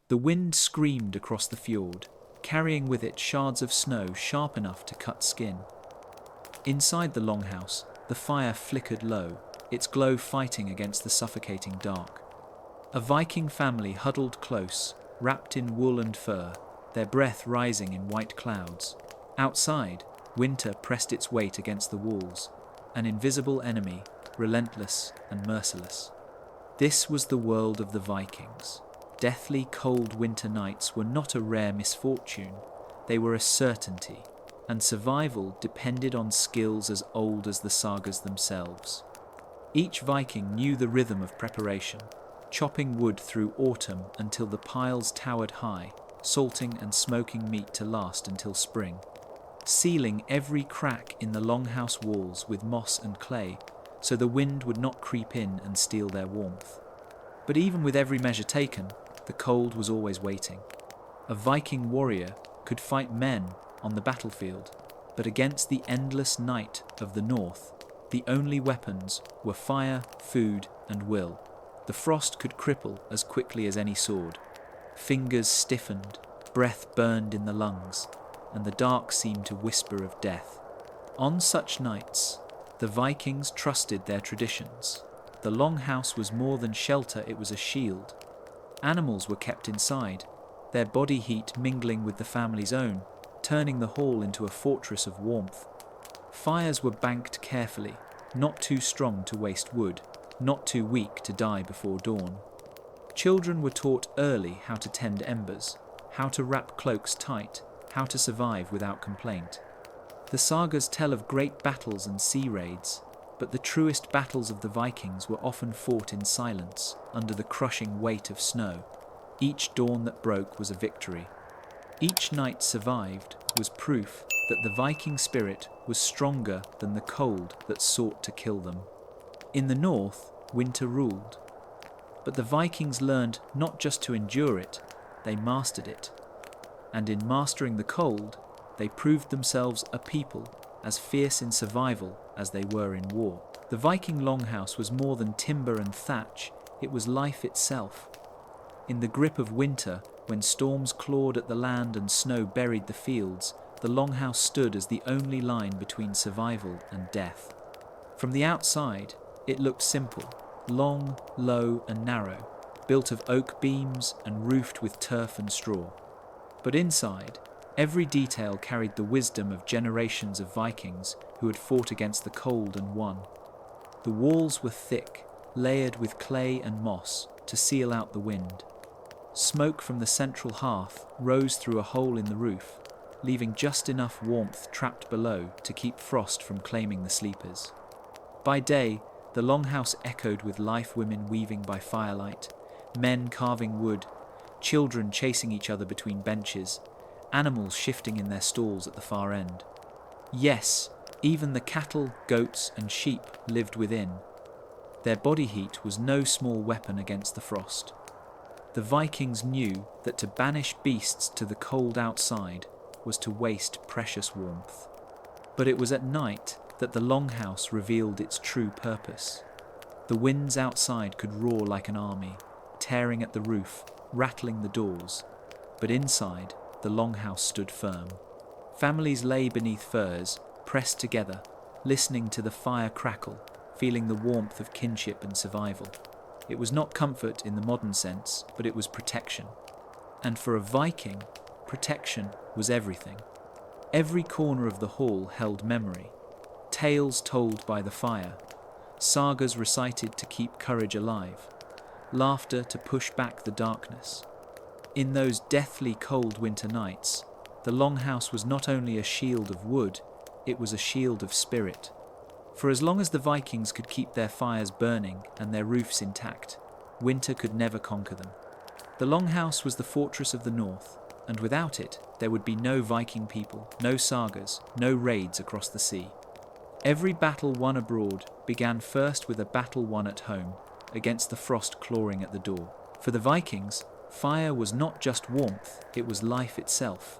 The wind screamed across the fjord, carrying with it shards of snow sharp enough to cut skin. Inside the longhouse, the fire flickered low, its glow fighting against the suffocating dark. A Viking family huddled close, wrapped in wool and fur, their breath rising in white clouds. Outside, winter pressed its weight against the walls, an invisible enemy, relentless and merciless. This was the world of the Vikings. Deathly cold winter nights were not a rare misfortune, they were a certainty, and survival depended on skills as old as the sagas themselves. Each Viking knew the rhythm of preparation, chopping wood through autumn until the piles towered high, salting and smoking meat to last until spring, sealing every crack in the longhouse walls with moss and clay so the wind would not creep in and steal their warmth. But even with every measure taken, the cold was always waiting. A Viking warrior could fight men on the battlefield, but against the endless night of the north, the only weapons were fire, food, and will. The frost could cripple as quickly as any sword. Fingers stiffened, breath burned in the lungs, and the dark seemed to whisper of death. On such nights, the Vikings trusted their traditions. The longhouse was more than shelter, it was a shield. Animals were kept inside, their body heat mingling with the family's own, turning the hall into a fortress of warmth. Fires were banked carefully, not too strong to waste wood, not too weak to die before dawn. Children were taught early how to tend embers, how to wrap cloaks tight, how to survive without complaint. The sagas tell of great battles and sea raids, but the truest battles of the Vikings were often fought in silence, under the crushing weight of snow. Each dawn that broke was a victory. Each night survived was proof that the Viking spirit was stronger than the cold that sought to kill them. In the north, winter ruled. But the Vikings learned not just to endure it, they mastered it. And in mastering the cold, they proved themselves a people as fierce in survival as they were in war. The Viking longhouse was more than timber and thatch, it was life itself. In the grip of winter, when storms clawed at the land and snow buried the fields, the longhouse stood as the only line between survival and death. From the outside, it looked simple, long, low and narrow, built of oak beams and roofed with turf and straw. But inside, every detail carried the wisdom of generations of Vikings who had fought against the cold and won. The walls were thick, layered with clay and moss to seal out the wind. Smoke from the central hearth rose through a hole in the roof, leaving just enough warmth trapped below to keep frost from claiming the sleepers. By day, the longhouse echoed with life, women weaving by firelight, men carving wood, children chasing each other between benches, animals shifting in their stalls at the far end. Yes, even the cattle, goats, and sheep lived within. Their body heat was no small weapon against the frost. The Vikings knew that to banish beasts to the cold outside was to waste precious warmth. But it was at night that the longhouse revealed its true purpose. The winds outside could roar like an army, tearing at the roof, rattling the doors, but inside, the longhouse stood firm. Families lay beneath furs, pressed together, listening to the fire crackle, feeling the warmth of kinship and survival. It was not comfort in the modern sense, but it was protection. And for a Viking, protection was everything. Every corner of the hall held memory, tales told by the fire, sagas recited to keep courage alive, laughter to push back the darkness. In those deathly cold winter nights, the longhouse was not only a shield of wood, it was a shield of spirit. For as long as the Vikings could keep their fires burning and their roofs intact, winter could never conquer them. The longhouse was the fortress of the north, and without it, there would be no Viking people, no sagas, no raids across the sea. Every battle won abroad began first with a battle won at home, against the frost clawing at the door. For the Vikings, fire was not just warmth, it was life itself.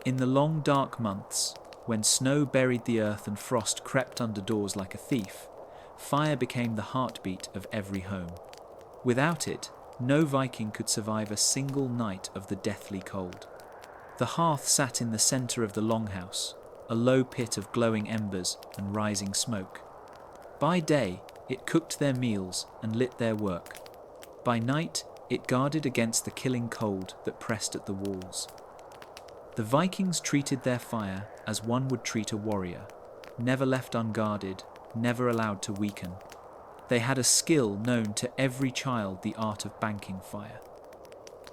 In the long dark months, when snow buried the earth and frost crept under doors like a thief, fire became the heartbeat of every home. Without it, no Viking could survive a single night of the deathly cold. The hearth sat in the centre of the longhouse, a low pit of glowing embers and rising smoke. By day, it cooked their meals and lit their work. By night, it guarded against the killing cold that pressed at the walls. The Vikings treated their fire as one would treat a warrior, never left unguarded, never allowed to weaken. They had a skill known to every child, the art of banking fire.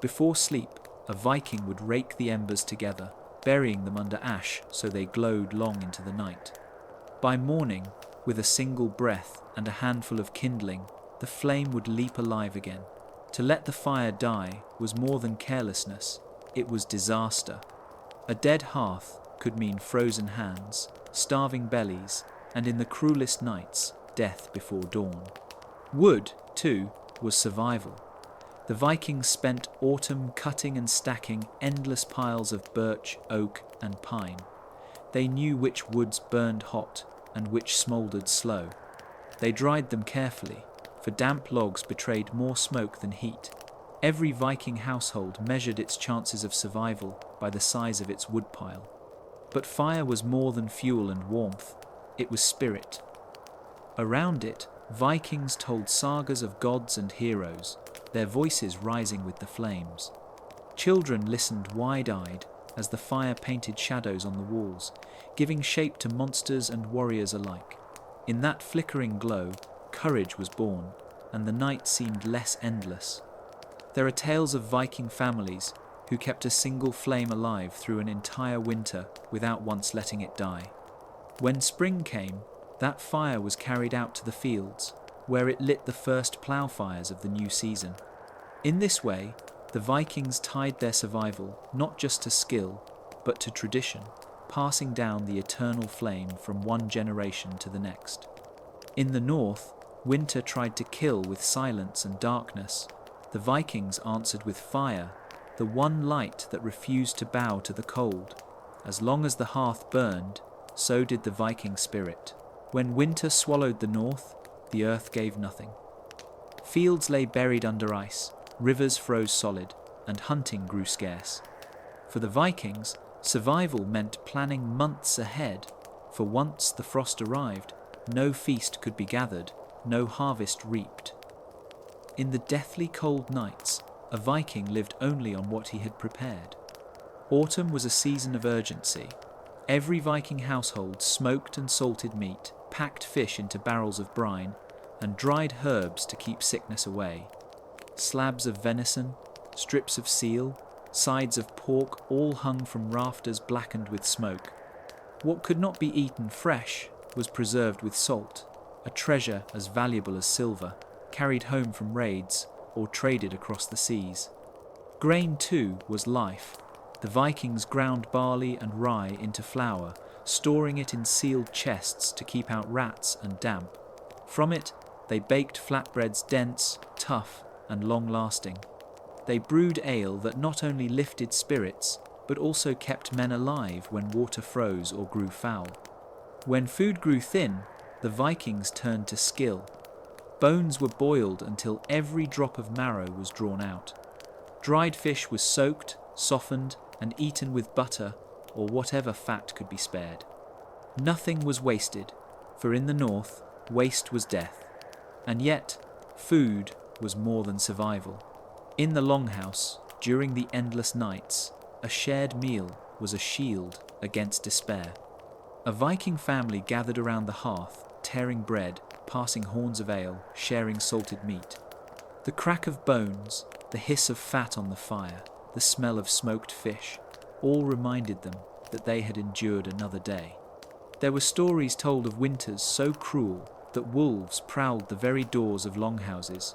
Before sleep, a Viking would rake the embers together, burying them under ash so they glowed long into the night. By morning, with a single breath and a handful of kindling, the flame would leap alive again. To let the fire die was more than carelessness, it was disaster. A dead hearth could mean frozen hands, starving bellies, and in the cruelest nights, death before dawn. Wood, too, was survival. The Vikings spent autumn cutting and stacking endless piles of birch, oak, and pine. They knew which woods burned hot and which smouldered slow. They dried them carefully, for damp logs betrayed more smoke than heat. Every Viking household measured its chances of survival by the size of its woodpile. But fire was more than fuel and warmth, it was spirit. Around it, Vikings told sagas of gods and heroes, their voices rising with the flames. Children listened wide-eyed as the fire painted shadows on the walls, giving shape to monsters and warriors alike. In that flickering glow, courage was born, and the night seemed less endless. There are tales of Viking families who kept a single flame alive through an entire winter without once letting it die. When spring came, that fire was carried out to the fields, where it lit the first plough fires of the new season. In this way, the Vikings tied their survival not just to skill, but to tradition, passing down the eternal flame from one generation to the next. In the north, winter tried to kill with silence and darkness. The Vikings answered with fire, the one light that refused to bow to the cold. As long as the hearth burned, so did the Viking spirit. When winter swallowed the north, the earth gave nothing. Fields lay buried under ice, rivers froze solid, and hunting grew scarce. For the Vikings, survival meant planning months ahead, for once the frost arrived, no feast could be gathered, no harvest reaped. In the deathly cold nights, a Viking lived only on what he had prepared. Autumn was a season of urgency. Every Viking household smoked and salted meat, packed fish into barrels of brine, and dried herbs to keep sickness away. Slabs of venison, strips of seal, sides of pork all hung from rafters blackened with smoke. What could not be eaten fresh was preserved with salt, a treasure as valuable as silver, carried home from raids or traded across the seas. Grain, too, was life. The Vikings ground barley and rye into flour, storing it in sealed chests to keep out rats and damp. From it, they baked flatbreads dense, tough, and long-lasting. They brewed ale that not only lifted spirits, but also kept men alive when water froze or grew foul. When food grew thin, the Vikings turned to skill. Bones were boiled until every drop of marrow was drawn out. Dried fish was soaked, softened, and eaten with butter or whatever fat could be spared. Nothing was wasted, for in the north, waste was death. And yet, food was more than survival. In the longhouse, during the endless nights, a shared meal was a shield against despair. A Viking family gathered around the hearth, tearing bread, passing horns of ale, sharing salted meat. The crack of bones, the hiss of fat on the fire, the smell of smoked fish, all reminded them that they had endured another day. There were stories told of winters so cruel that wolves prowled the very doors of longhouses,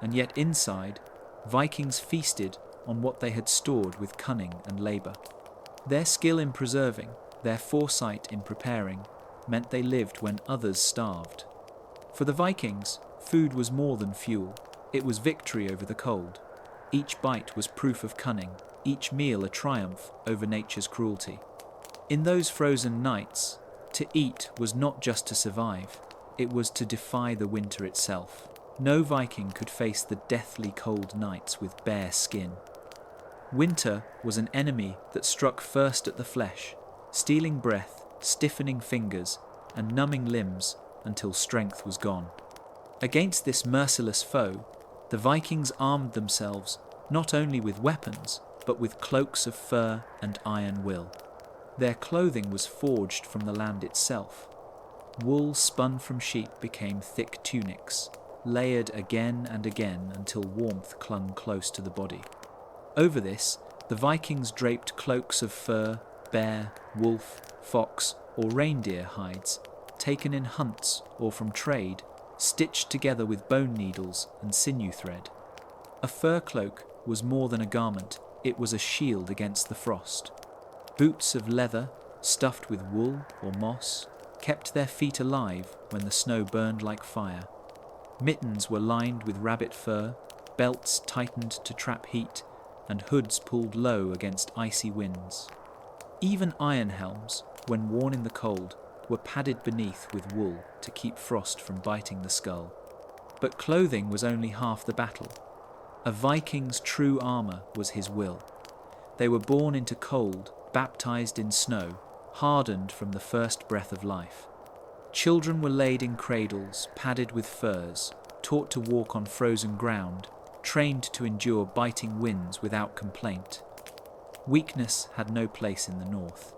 and yet inside, Vikings feasted on what they had stored with cunning and labour. Their skill in preserving, their foresight in preparing, meant they lived when others starved. For the Vikings, food was more than fuel. It was victory over the cold. Each bite was proof of cunning, each meal a triumph over nature's cruelty. In those frozen nights, to eat was not just to survive, it was to defy the winter itself. No Viking could face the deathly cold nights with bare skin. Winter was an enemy that struck first at the flesh, stealing breath, stiffening fingers, and numbing limbs until strength was gone. Against this merciless foe, the Vikings armed themselves not only with weapons, but with cloaks of fur and iron will. Their clothing was forged from the land itself. Wool spun from sheep became thick tunics, layered again and again until warmth clung close to the body. Over this, the Vikings draped cloaks of fur, bear, wolf, fox, or reindeer hides, taken in hunts or from trade, stitched together with bone needles and sinew thread. A fur cloak was more than a garment, it was a shield against the frost. Boots of leather, stuffed with wool or moss, kept their feet alive when the snow burned like fire. Mittens were lined with rabbit fur, belts tightened to trap heat, and hoods pulled low against icy winds. Even iron helms, when worn in the cold, were padded beneath with wool to keep frost from biting the skull. But clothing was only half the battle. A Viking's true armour was his will. They were born into cold, baptized in snow, hardened from the first breath of life. Children were laid in cradles, padded with furs, taught to walk on frozen ground, trained to endure biting winds without complaint. Weakness had no place in the north.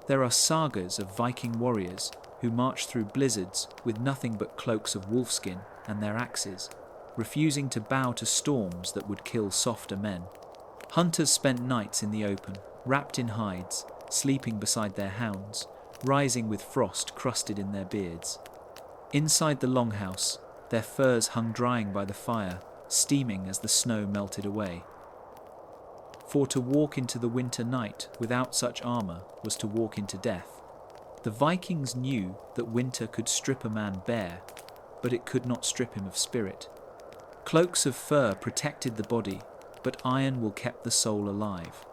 There are sagas of Viking warriors who marched through blizzards with nothing but cloaks of wolfskin and their axes, refusing to bow to storms that would kill softer men. Hunters spent nights in the open, wrapped in hides, sleeping beside their hounds, rising with frost crusted in their beards. Inside the longhouse, their furs hung drying by the fire, steaming as the snow melted away. For to walk into the winter night without such armour was to walk into death. The Vikings knew that winter could strip a man bare, but it could not strip him of spirit. Cloaks of fur protected the body, but iron will keep the soul alive.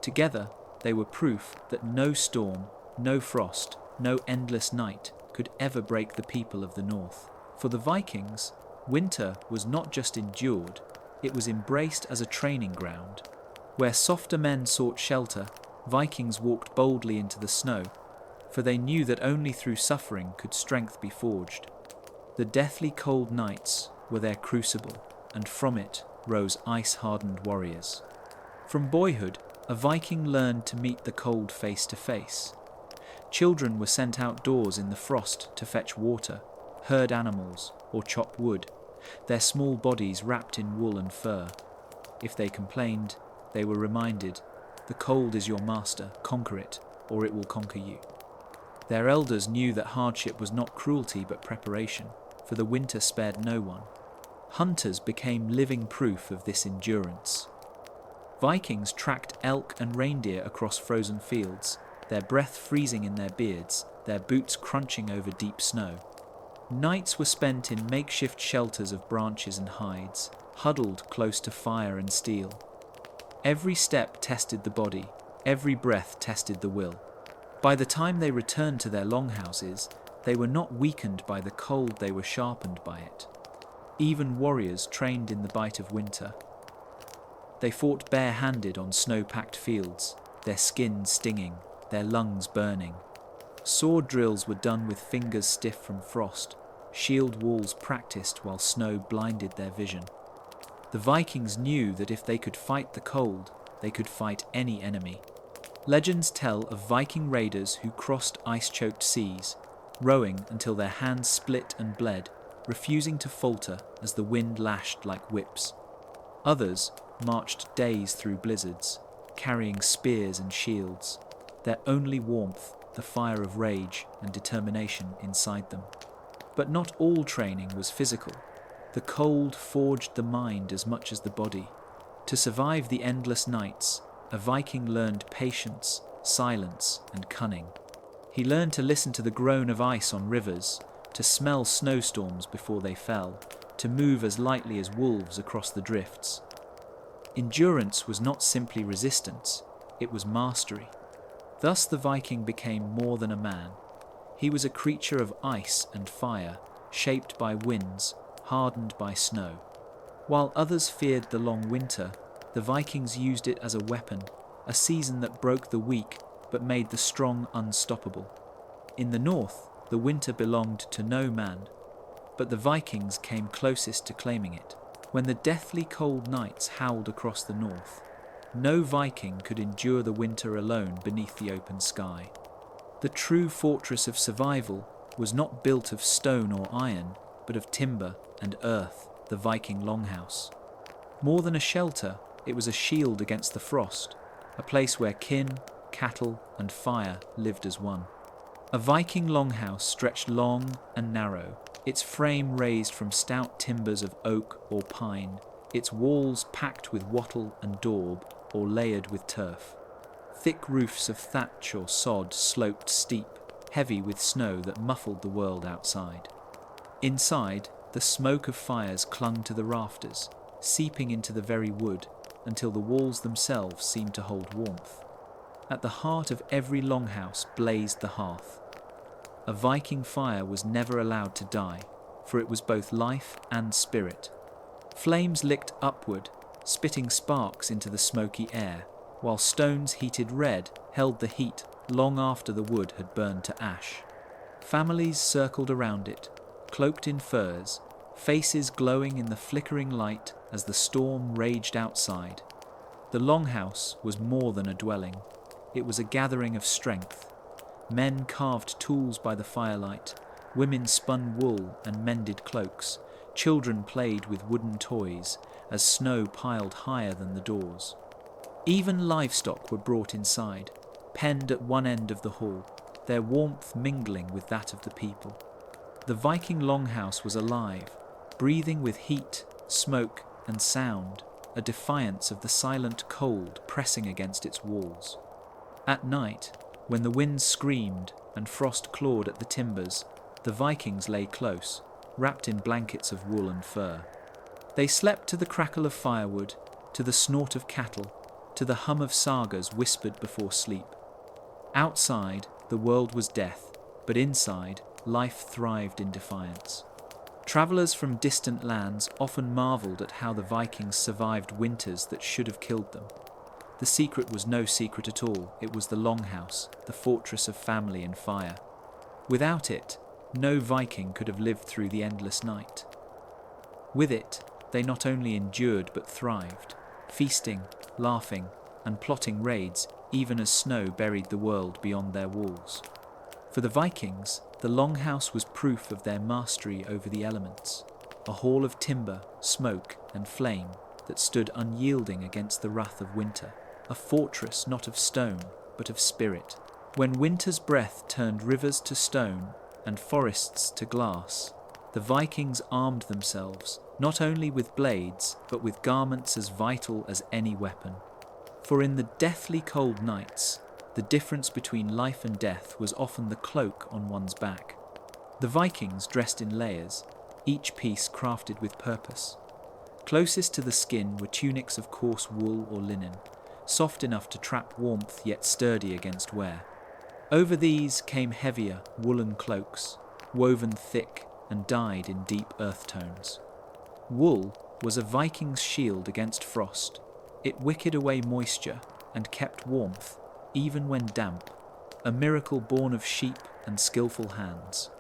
Together, they were proof that no storm, no frost, no endless night could ever break the people of the north. For the Vikings, winter was not just endured, it was embraced as a training ground. Where softer men sought shelter, Vikings walked boldly into the snow, for they knew that only through suffering could strength be forged. The deathly cold nights were their crucible, and from it rose ice-hardened warriors. From boyhood, a Viking learned to meet the cold face to face. Children were sent outdoors in the frost to fetch water, herd animals, or chop wood, their small bodies wrapped in wool and fur. If they complained, they were reminded, "The cold is your master, conquer it, or it will conquer you." Their elders knew that hardship was not cruelty but preparation, for the winter spared no one. Hunters became living proof of this endurance. Vikings tracked elk and reindeer across frozen fields, their breath freezing in their beards, their boots crunching over deep snow. Nights were spent in makeshift shelters of branches and hides, huddled close to fire and steel. Every step tested the body, every breath tested the will. By the time they returned to their longhouses, they were not weakened by the cold, they were sharpened by it. Even warriors trained in the bite of winter. They fought bare-handed on snow-packed fields, their skin stinging, their lungs burning. Sword drills were done with fingers stiff from frost, shield walls practiced while snow blinded their vision. The Vikings knew that if they could fight the cold, they could fight any enemy. Legends tell of Viking raiders who crossed ice-choked seas, rowing until their hands split and bled, refusing to falter as the wind lashed like whips. Others marched days through blizzards, carrying spears and shields, their only warmth the fire of rage and determination inside them. But not all training was physical. The cold forged the mind as much as the body. To survive the endless nights, a Viking learned patience, silence, and cunning. He learned to listen to the groan of ice on rivers, to smell snowstorms before they fell, to move as lightly as wolves across the drifts. Endurance was not simply resistance, it was mastery. Thus the Viking became more than a man. He was a creature of ice and fire, shaped by winds, hardened by snow. While others feared the long winter, the Vikings used it as a weapon, a season that broke the weak but made the strong unstoppable. In the north, the winter belonged to no man, but the Vikings came closest to claiming it. When the deathly cold nights howled across the north, no Viking could endure the winter alone beneath the open sky. The true fortress of survival was not built of stone or iron, but of timber and earth, the Viking longhouse. More than a shelter, it was a shield against the frost, a place where kin, cattle, and fire lived as one. A Viking longhouse stretched long and narrow, its frame raised from stout timbers of oak or pine, its walls packed with wattle and daub or layered with turf. Thick roofs of thatch or sod sloped steep, heavy with snow that muffled the world outside. Inside, the smoke of fires clung to the rafters, seeping into the very wood until the walls themselves seemed to hold warmth. At the heart of every longhouse blazed the hearth. A Viking fire was never allowed to die, for it was both life and spirit. Flames licked upward, spitting sparks into the smoky air, while stones heated red held the heat long after the wood had burned to ash. Families circled around it, cloaked in furs, faces glowing in the flickering light as the storm raged outside. The longhouse was more than a dwelling. It was a gathering of strength. Men carved tools by the firelight, women spun wool and mended cloaks, children played with wooden toys as snow piled higher than the doors. Even livestock were brought inside, penned at one end of the hall, their warmth mingling with that of the people. The Viking longhouse was alive, breathing with heat, smoke, and sound, a defiance of the silent cold pressing against its walls. At night, when the wind screamed and frost clawed at the timbers, the Vikings lay close, wrapped in blankets of wool and fur. They slept to the crackle of firewood, to the snort of cattle, to the hum of sagas whispered before sleep. Outside, the world was death, but inside, life thrived in defiance. Travellers from distant lands often marvelled at how the Vikings survived winters that should have killed them. The secret was no secret at all. It was the longhouse, the fortress of family and fire. Without it, no Viking could have lived through the endless night. With it, they not only endured but thrived, feasting, laughing, and plotting raids even as snow buried the world beyond their walls. For the Vikings, the longhouse was proof of their mastery over the elements, a hall of timber, smoke, and flame that stood unyielding against the wrath of winter, a fortress not of stone, but of spirit. When winter's breath turned rivers to stone and forests to glass, the Vikings armed themselves, not only with blades, but with garments as vital as any weapon. For in the deathly cold nights, the difference between life and death was often the cloak on one's back. The Vikings dressed in layers, each piece crafted with purpose. Closest to the skin were tunics of coarse wool or linen, soft enough to trap warmth yet sturdy against wear. Over these came heavier, woolen cloaks, woven thick and dyed in deep earth tones. Wool was a Viking's shield against frost. It wicked away moisture and kept warmth, even when damp, a miracle born of sheep and skillful hands.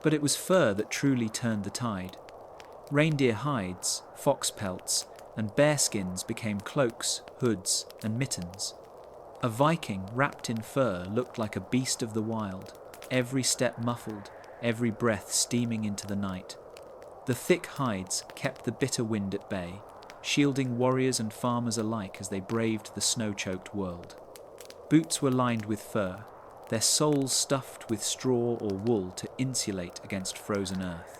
But it was fur that truly turned the tide. Reindeer hides, fox pelts, and bear skins became cloaks, hoods, and mittens. A Viking wrapped in fur looked like a beast of the wild, every step muffled, every breath steaming into the night. The thick hides kept the bitter wind at bay, shielding warriors and farmers alike as they braved the snow-choked world. Boots were lined with fur, their soles stuffed with straw or wool to insulate against frozen earth.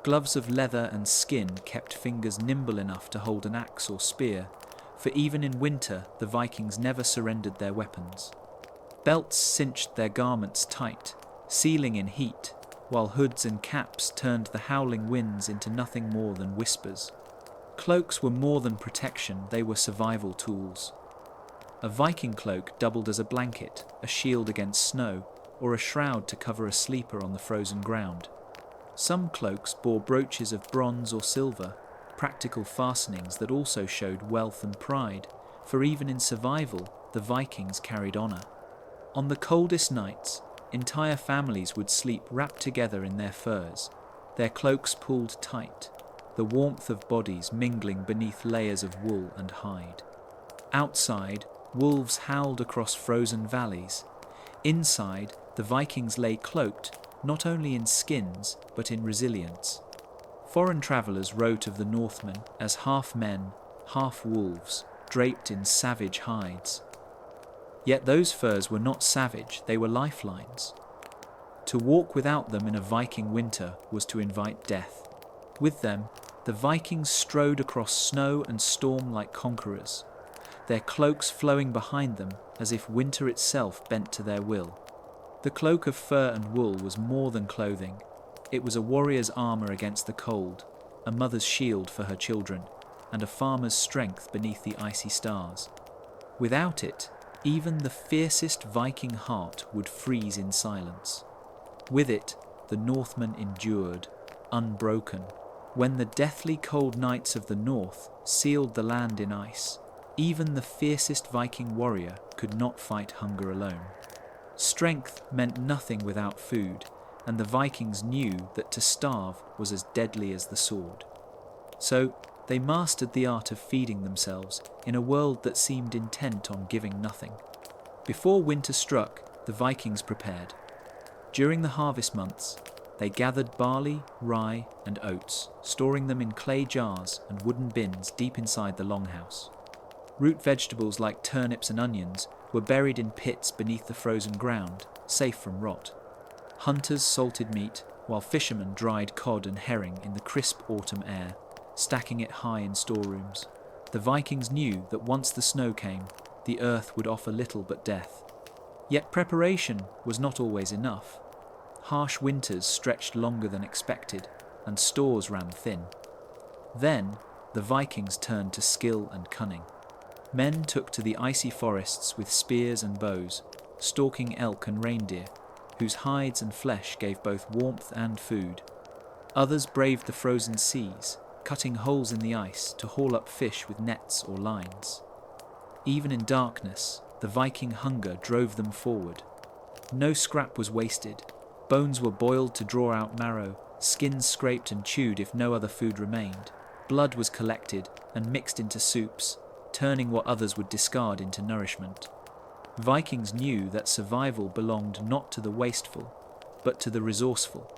Gloves of leather and skin kept fingers nimble enough to hold an axe or spear, for even in winter the Vikings never surrendered their weapons. Belts cinched their garments tight, sealing in heat, while hoods and caps turned the howling winds into nothing more than whispers. Cloaks were more than protection, they were survival tools. A Viking cloak doubled as a blanket, a shield against snow, or a shroud to cover a sleeper on the frozen ground. Some cloaks bore brooches of bronze or silver, practical fastenings that also showed wealth and pride, for even in survival, the Vikings carried honor. On the coldest nights, entire families would sleep wrapped together in their furs, their cloaks pulled tight, the warmth of bodies mingling beneath layers of wool and hide. Outside, wolves howled across frozen valleys. Inside, the Vikings lay cloaked not only in skins but in resilience. Foreign travellers wrote of the Northmen as half men, half wolves, draped in savage hides. Yet those furs were not savage, they were lifelines. To walk without them in a Viking winter was to invite death. With them, the Vikings strode across snow and storm like conquerors, their cloaks flowing behind them as if winter itself bent to their will. The cloak of fur and wool was more than clothing. It was a warrior's armour against the cold, a mother's shield for her children, and a farmer's strength beneath the icy stars. Without it, even the fiercest Viking heart would freeze in silence. With it, the Northmen endured, unbroken. When the deathly cold nights of the north sealed the land in ice, even the fiercest Viking warrior could not fight hunger alone. Strength meant nothing without food, and the Vikings knew that to starve was as deadly as the sword. So they mastered the art of feeding themselves in a world that seemed intent on giving nothing. Before winter struck, the Vikings prepared. During the harvest months, they gathered barley, rye, and oats, storing them in clay jars and wooden bins deep inside the longhouse. Root vegetables like turnips and onions were buried in pits beneath the frozen ground, safe from rot. Hunters salted meat, while fishermen dried cod and herring in the crisp autumn air, stacking it high in storerooms. The Vikings knew that once the snow came, the earth would offer little but death. Yet preparation was not always enough. Harsh winters stretched longer than expected, and stores ran thin. Then, the Vikings turned to skill and cunning. Men took to the icy forests with spears and bows, stalking elk and reindeer, whose hides and flesh gave both warmth and food. Others braved the frozen seas, cutting holes in the ice to haul up fish with nets or lines. Even in darkness, the Viking hunger drove them forward. No scrap was wasted. Bones were boiled to draw out marrow, skins scraped and chewed if no other food remained. Blood was collected and mixed into soups, turning what others would discard into nourishment. Vikings knew that survival belonged not to the wasteful, but to the resourceful.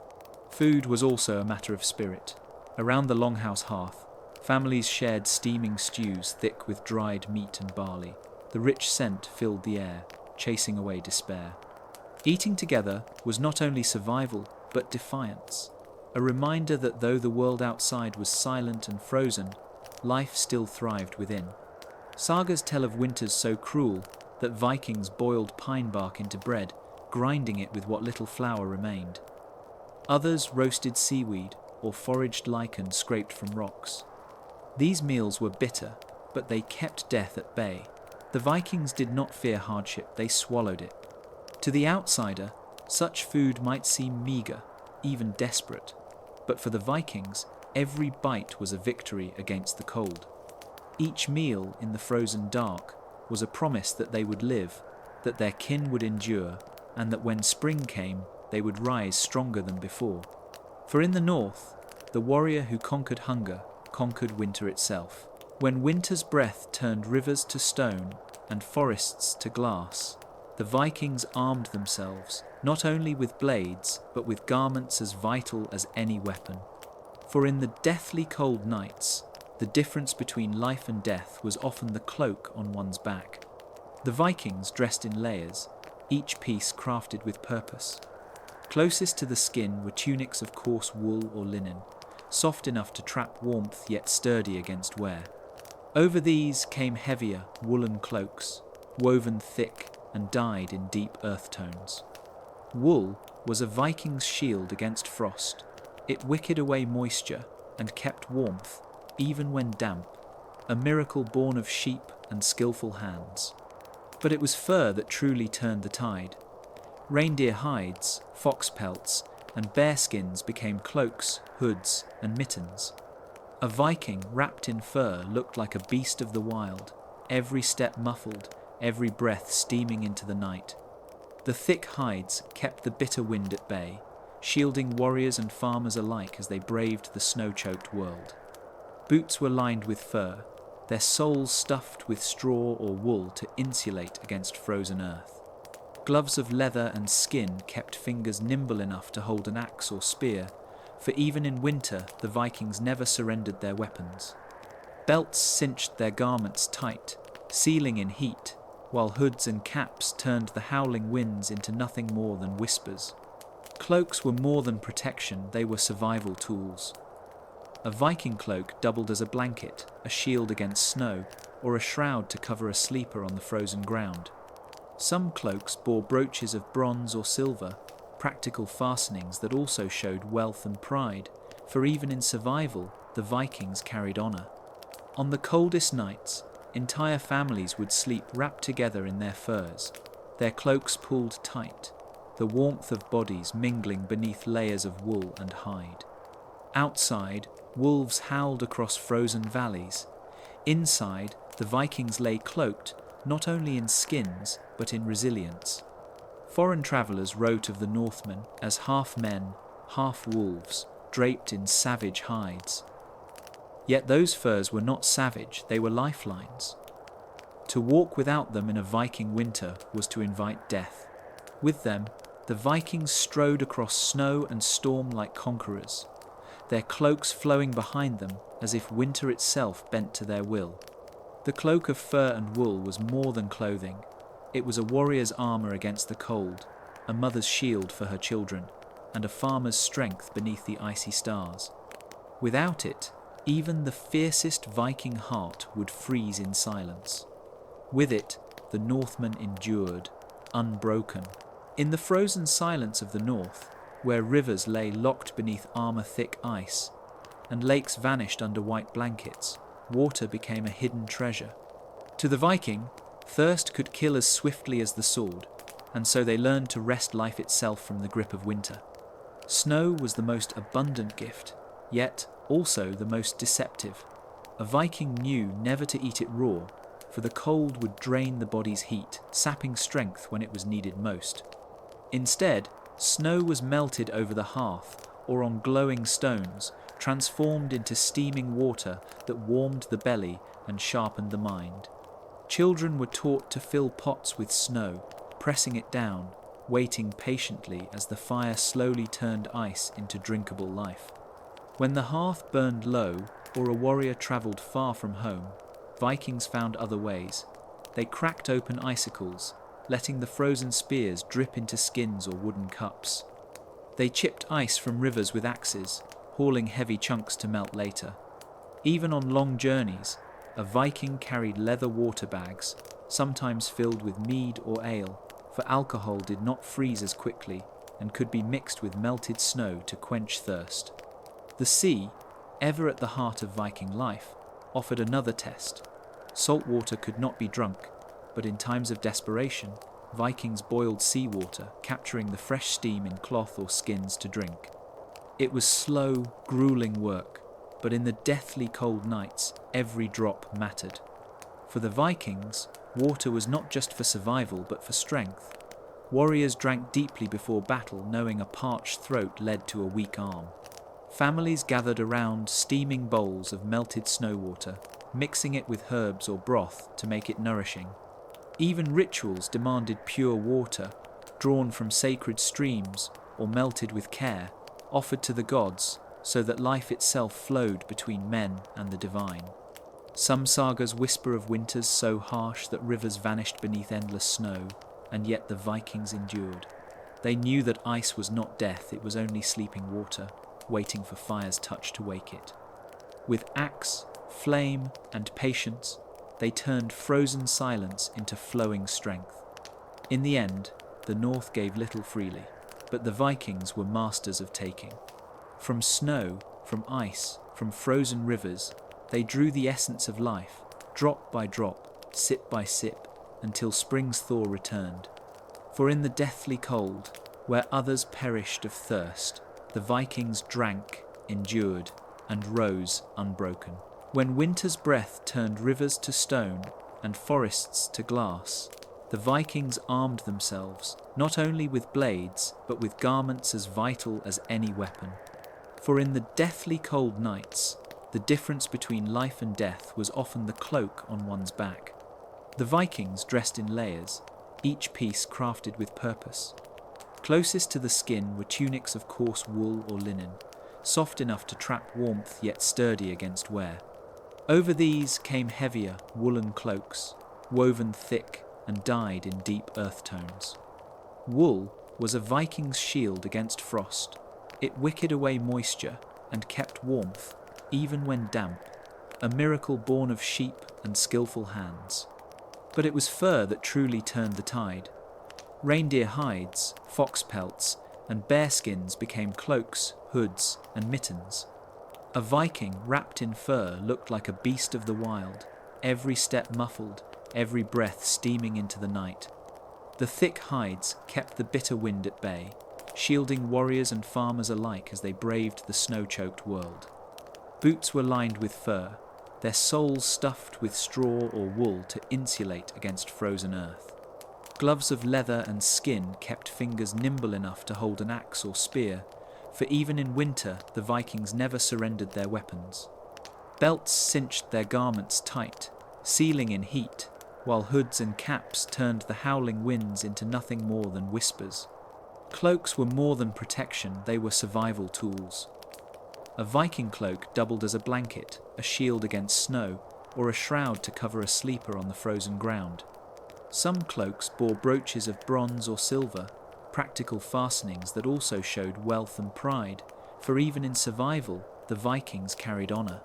Food was also a matter of spirit. Around the longhouse hearth, families shared steaming stews thick with dried meat and barley. The rich scent filled the air, chasing away despair. Eating together was not only survival, but defiance, a reminder that though the world outside was silent and frozen, life still thrived within. Sagas tell of winters so cruel that Vikings boiled pine bark into bread, grinding it with what little flour remained. Others roasted seaweed or foraged lichen scraped from rocks. These meals were bitter, but they kept death at bay. The Vikings did not fear hardship, they swallowed it. To the outsider, such food might seem meagre, even desperate, but for the Vikings, every bite was a victory against the cold. Each meal in the frozen dark was a promise that they would live, that their kin would endure, and that when spring came, they would rise stronger than before. For in the north, the warrior who conquered hunger conquered winter itself. When winter's breath turned rivers to stone and forests to glass, the Vikings armed themselves, not only with blades, but with garments as vital as any weapon. For in the deathly cold nights, the difference between life and death was often the cloak on one's back. The Vikings dressed in layers, each piece crafted with purpose. Closest to the skin were tunics of coarse wool or linen, soft enough to trap warmth yet sturdy against wear. Over these came heavier, woolen cloaks, woven thick and dyed in deep earth tones. Wool was a Viking's shield against frost. It wicked away moisture and kept warmth, even when damp, a miracle born of sheep and skillful hands. But it was fur that truly turned the tide. Reindeer hides, fox pelts, and bearskins became cloaks, hoods, and mittens. A Viking wrapped in fur looked like a beast of the wild, every step muffled, every breath steaming into the night. The thick hides kept the bitter wind at bay, shielding warriors and farmers alike as they braved the snow-choked world. Boots were lined with fur, their soles stuffed with straw or wool to insulate against frozen earth. Gloves of leather and skin kept fingers nimble enough to hold an axe or spear, for even in winter the Vikings never surrendered their weapons. Belts cinched their garments tight, sealing in heat, while hoods and caps turned the howling winds into nothing more than whispers. Cloaks were more than protection, they were survival tools. A Viking cloak doubled as a blanket, a shield against snow, or a shroud to cover a sleeper on the frozen ground. Some cloaks bore brooches of bronze or silver, practical fastenings that also showed wealth and pride, for even in survival, the Vikings carried honor. On the coldest nights, entire families would sleep wrapped together in their furs, their cloaks pulled tight, the warmth of bodies mingling beneath layers of wool and hide. Outside, wolves howled across frozen valleys. Inside, the Vikings lay cloaked, not only in skins, but in resilience. Foreign travellers wrote of the Northmen as half men, half wolves, draped in savage hides. Yet those furs were not savage, they were lifelines. To walk without them in a Viking winter was to invite death. With them, the Vikings strode across snow and storm like conquerors, their cloaks flowing behind them as if winter itself bent to their will. The cloak of fur and wool was more than clothing. It was a warrior's armour against the cold, a mother's shield for her children, and a farmer's strength beneath the icy stars. Without it, even the fiercest Viking heart would freeze in silence. With it, the Northmen endured, unbroken. In the frozen silence of the north, where rivers lay locked beneath armour-thick ice, and lakes vanished under white blankets, water became a hidden treasure. To the Viking, thirst could kill as swiftly as the sword, and so they learned to wrest life itself from the grip of winter. Snow was the most abundant gift, yet also the most deceptive. A Viking knew never to eat it raw, for the cold would drain the body's heat, sapping strength when it was needed most. Instead, snow was melted over the hearth or on glowing stones, transformed into steaming water that warmed the belly and sharpened the mind. Children were taught to fill pots with snow, pressing it down, waiting patiently as the fire slowly turned ice into drinkable life. When the hearth burned low or a warrior travelled far from home, Vikings found other ways. They cracked open icicles, letting the frozen spears drip into skins or wooden cups. They chipped ice from rivers with axes, hauling heavy chunks to melt later. Even on long journeys, a Viking carried leather water bags, sometimes filled with mead or ale, for alcohol did not freeze as quickly and could be mixed with melted snow to quench thirst. The sea, ever at the heart of Viking life, offered another test. Salt water could not be drunk, but in times of desperation, Vikings boiled seawater, capturing the fresh steam in cloth or skins to drink. It was slow, grueling work, but in the deathly cold nights, every drop mattered. For the Vikings, water was not just for survival, but for strength. Warriors drank deeply before battle, knowing a parched throat led to a weak arm. Families gathered around steaming bowls of melted snow water, mixing it with herbs or broth to make it nourishing. Even rituals demanded pure water, drawn from sacred streams or melted with care, offered to the gods so that life itself flowed between men and the divine. Some sagas whisper of winters so harsh that rivers vanished beneath endless snow, and yet the Vikings endured. They knew that ice was not death, it was only sleeping water, waiting for fire's touch to wake it. With axe, flame, and patience, they turned frozen silence into flowing strength. In the end, the North gave little freely, but the Vikings were masters of taking. From snow, from ice, from frozen rivers, they drew the essence of life, drop by drop, sip by sip, until spring's thaw returned. For in the deathly cold, Where others perished of thirst, the Vikings drank, endured, and rose unbroken. When winter's breath turned rivers to stone and forests to glass, the Vikings armed themselves, not only with blades, but with garments as vital as any weapon. For in the deathly cold nights, the difference between life and death was often the cloak on one's back. The Vikings dressed in layers, each piece crafted with purpose. Closest to the skin were tunics of coarse wool or linen, soft enough to trap warmth yet sturdy against wear. Over these came heavier woolen cloaks, woven thick and dyed in deep earth tones. Wool was a Viking's shield against frost. It wicked away moisture and kept warmth, even when damp, a miracle born of sheep and skillful hands. But it was fur that truly turned the tide. Reindeer hides, fox pelts, and bear skins became cloaks, hoods, and mittens. A Viking wrapped in fur looked like a beast of the wild, every step muffled, every breath steaming into the night. The thick hides kept the bitter wind at bay, shielding warriors and farmers alike as they braved the snow-choked world. Boots were lined with fur, their soles stuffed with straw or wool to insulate against frozen earth. Gloves of leather and skin kept fingers nimble enough to hold an axe or spear, for even in winter the Vikings never surrendered their weapons. Belts cinched their garments tight, sealing in heat, while hoods and caps turned the howling winds into nothing more than whispers. Cloaks were more than protection, they were survival tools. A Viking cloak doubled as a blanket, a shield against snow, or a shroud to cover a sleeper on the frozen ground. Some cloaks bore brooches of bronze or silver, practical fastenings that also showed wealth and pride, for even in survival, the Vikings carried honor.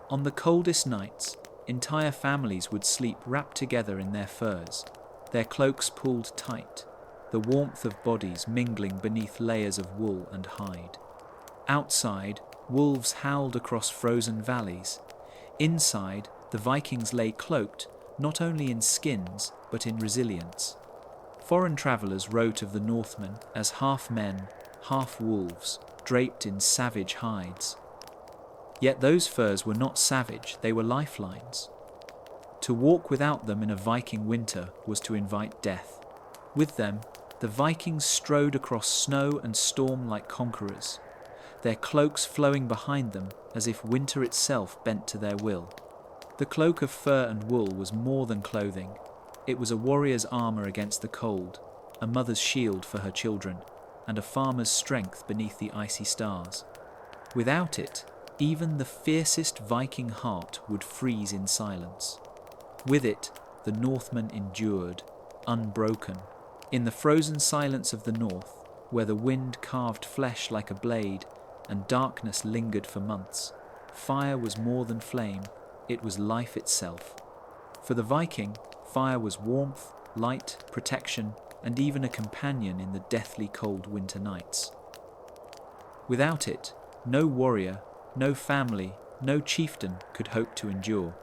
On the coldest nights, entire families would sleep wrapped together in their furs, their cloaks pulled tight, the warmth of bodies mingling beneath layers of wool and hide. Outside, wolves howled across frozen valleys. Inside, the Vikings lay cloaked, not only in skins, but in resilience. Foreign travellers wrote of the Northmen as half men, half wolves, draped in savage hides. Yet those furs were not savage, they were lifelines. To walk without them in a Viking winter was to invite death. With them, the Vikings strode across snow and storm like conquerors, their cloaks flowing behind them as if winter itself bent to their will. The cloak of fur and wool was more than clothing. It was a warrior's armour against the cold, a mother's shield for her children, and a farmer's strength beneath the icy stars. Without it, even the fiercest Viking heart would freeze in silence. With it, the Northmen endured, unbroken. In the frozen silence of the north, where the wind carved flesh like a blade and darkness lingered for months, fire was more than flame, it was life itself. For the Viking, fire was warmth, light, protection, and even a companion in the deathly cold winter nights. Without it, no warrior, no family, no chieftain could hope to endure.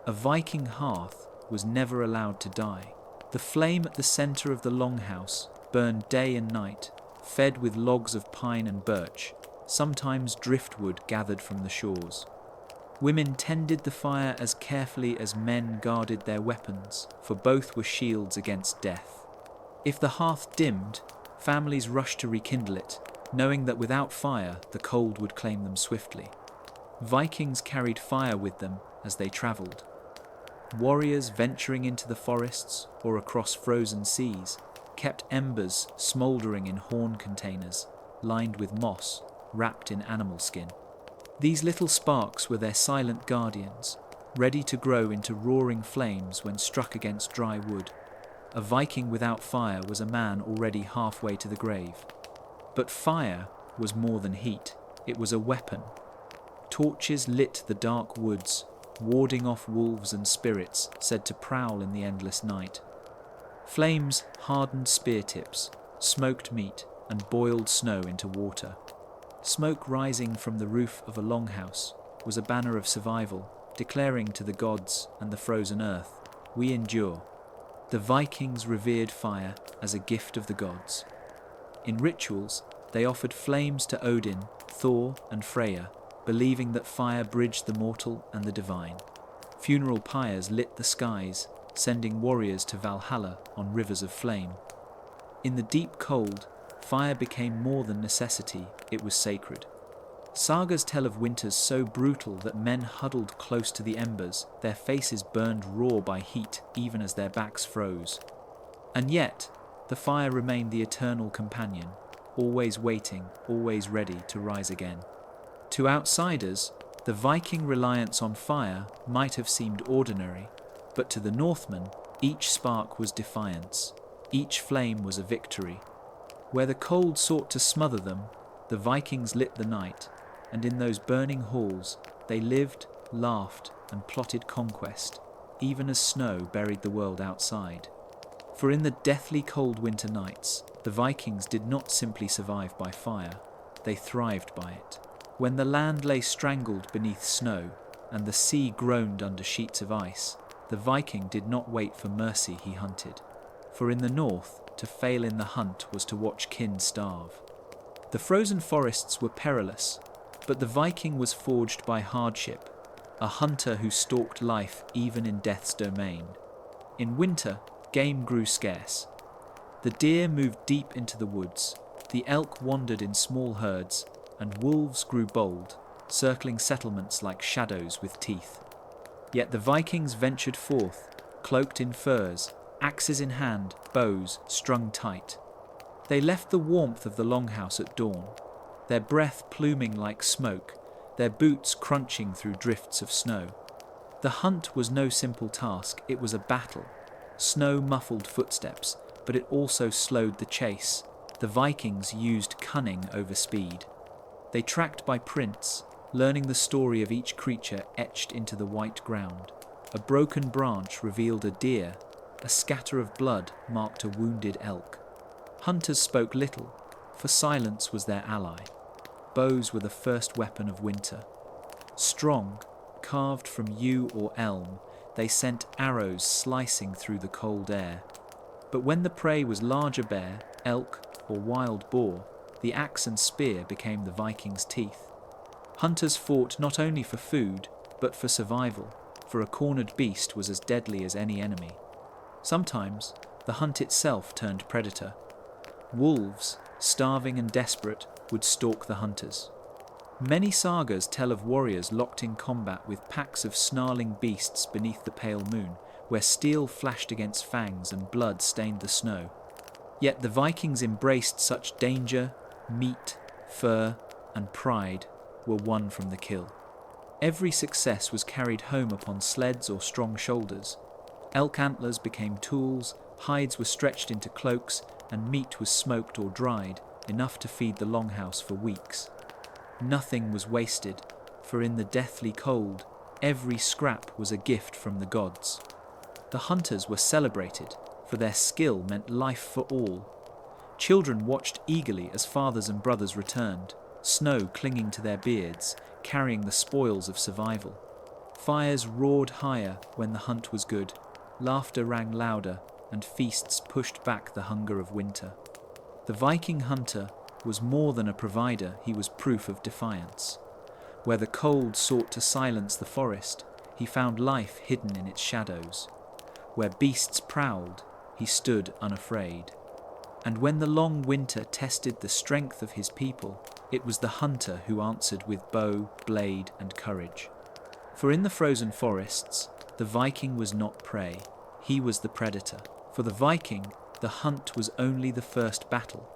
A Viking hearth was never allowed to die. The flame at the centre of the longhouse burned day and night, fed with logs of pine and birch, sometimes driftwood gathered from the shores. Women tended the fire as carefully as men guarded their weapons, for both were shields against death. If the hearth dimmed, families rushed to rekindle it, knowing that without fire the cold would claim them swiftly. Vikings carried fire with them as they travelled. Warriors venturing into the forests or across frozen seas kept embers smouldering in horn containers, lined with moss, wrapped in animal skin. These little sparks were their silent guardians, ready to grow into roaring flames when struck against dry wood. A Viking without fire was a man already halfway to the grave. But fire was more than heat, it was a weapon. Torches lit the dark woods, warding off wolves and spirits said to prowl in the endless night. Flames hardened spear tips, smoked meat, and boiled snow into water. Smoke rising from the roof of a longhouse was a banner of survival, declaring to the gods and the frozen earth, "We endure." The Vikings revered fire as a gift of the gods. In rituals, they offered flames to Odin, Thor, and Freya, believing that fire bridged the mortal and the divine. Funeral pyres lit the skies, sending warriors to Valhalla on rivers of flame. In the deep cold, fire became more than necessity, it was sacred. Sagas tell of winters so brutal that men huddled close to the embers, their faces burned raw by heat even as their backs froze. And yet, the fire remained the eternal companion, always waiting, always ready to rise again. To outsiders, the Viking reliance on fire might have seemed ordinary, but to the Northmen, each spark was defiance, each flame was a victory. Where the cold sought to smother them, the Vikings lit the night, and in those burning halls they lived, laughed, and plotted conquest, even as snow buried the world outside. For in the deathly cold winter nights, the Vikings did not simply survive by fire, they thrived by it. When the land lay strangled beneath snow, and the sea groaned under sheets of ice, the Viking did not wait for mercy, he hunted. For in the north, to fail in the hunt was to watch kin starve. The frozen forests were perilous, but the Viking was forged by hardship, a hunter who stalked life even in death's domain. In winter, game grew scarce. The deer moved deep into the woods, the elk wandered in small herds, and wolves grew bold, circling settlements like shadows with teeth. Yet the Vikings ventured forth, cloaked in furs, axes in hand, bows strung tight. They left the warmth of the longhouse at dawn, their breath pluming like smoke, their boots crunching through drifts of snow. The hunt was no simple task, it was a battle. Snow muffled footsteps, but it also slowed the chase. The Vikings used cunning over speed. They tracked by prints, learning the story of each creature etched into the white ground. A broken branch revealed a deer, a scatter of blood marked a wounded elk. Hunters spoke little, for silence was their ally. Bows were the first weapon of winter. Strong, carved from yew or elm, they sent arrows slicing through the cold air. But when the prey was larger bear, elk, or wild boar, the axe and spear became the Vikings' teeth. Hunters fought not only for food, but for survival, for a cornered beast was as deadly as any enemy. Sometimes, the hunt itself turned predator. Wolves, starving and desperate, would stalk the hunters. Many sagas tell of warriors locked in combat with packs of snarling beasts beneath the pale moon, where steel flashed against fangs and blood stained the snow. Yet the Vikings embraced such danger, meat, fur, and pride were won from the kill. Every success was carried home upon sleds or strong shoulders. Elk antlers became tools, hides were stretched into cloaks, and meat was smoked or dried, enough to feed the longhouse for weeks. Nothing was wasted, for in the deathly cold, every scrap was a gift from the gods. The hunters were celebrated, for their skill meant life for all. Children watched eagerly as fathers and brothers returned, snow clinging to their beards, carrying the spoils of survival. Fires roared higher when the hunt was good, laughter rang louder, and feasts pushed back the hunger of winter. The Viking hunter was more than a provider, he was proof of defiance. Where the cold sought to silence the forest, he found life hidden in its shadows. Where beasts prowled, he stood unafraid. And when the long winter tested the strength of his people, it was the hunter who answered with bow, blade, and courage. For in the frozen forests, the Viking was not prey, he was the predator. For the Viking, the hunt was only the first battle.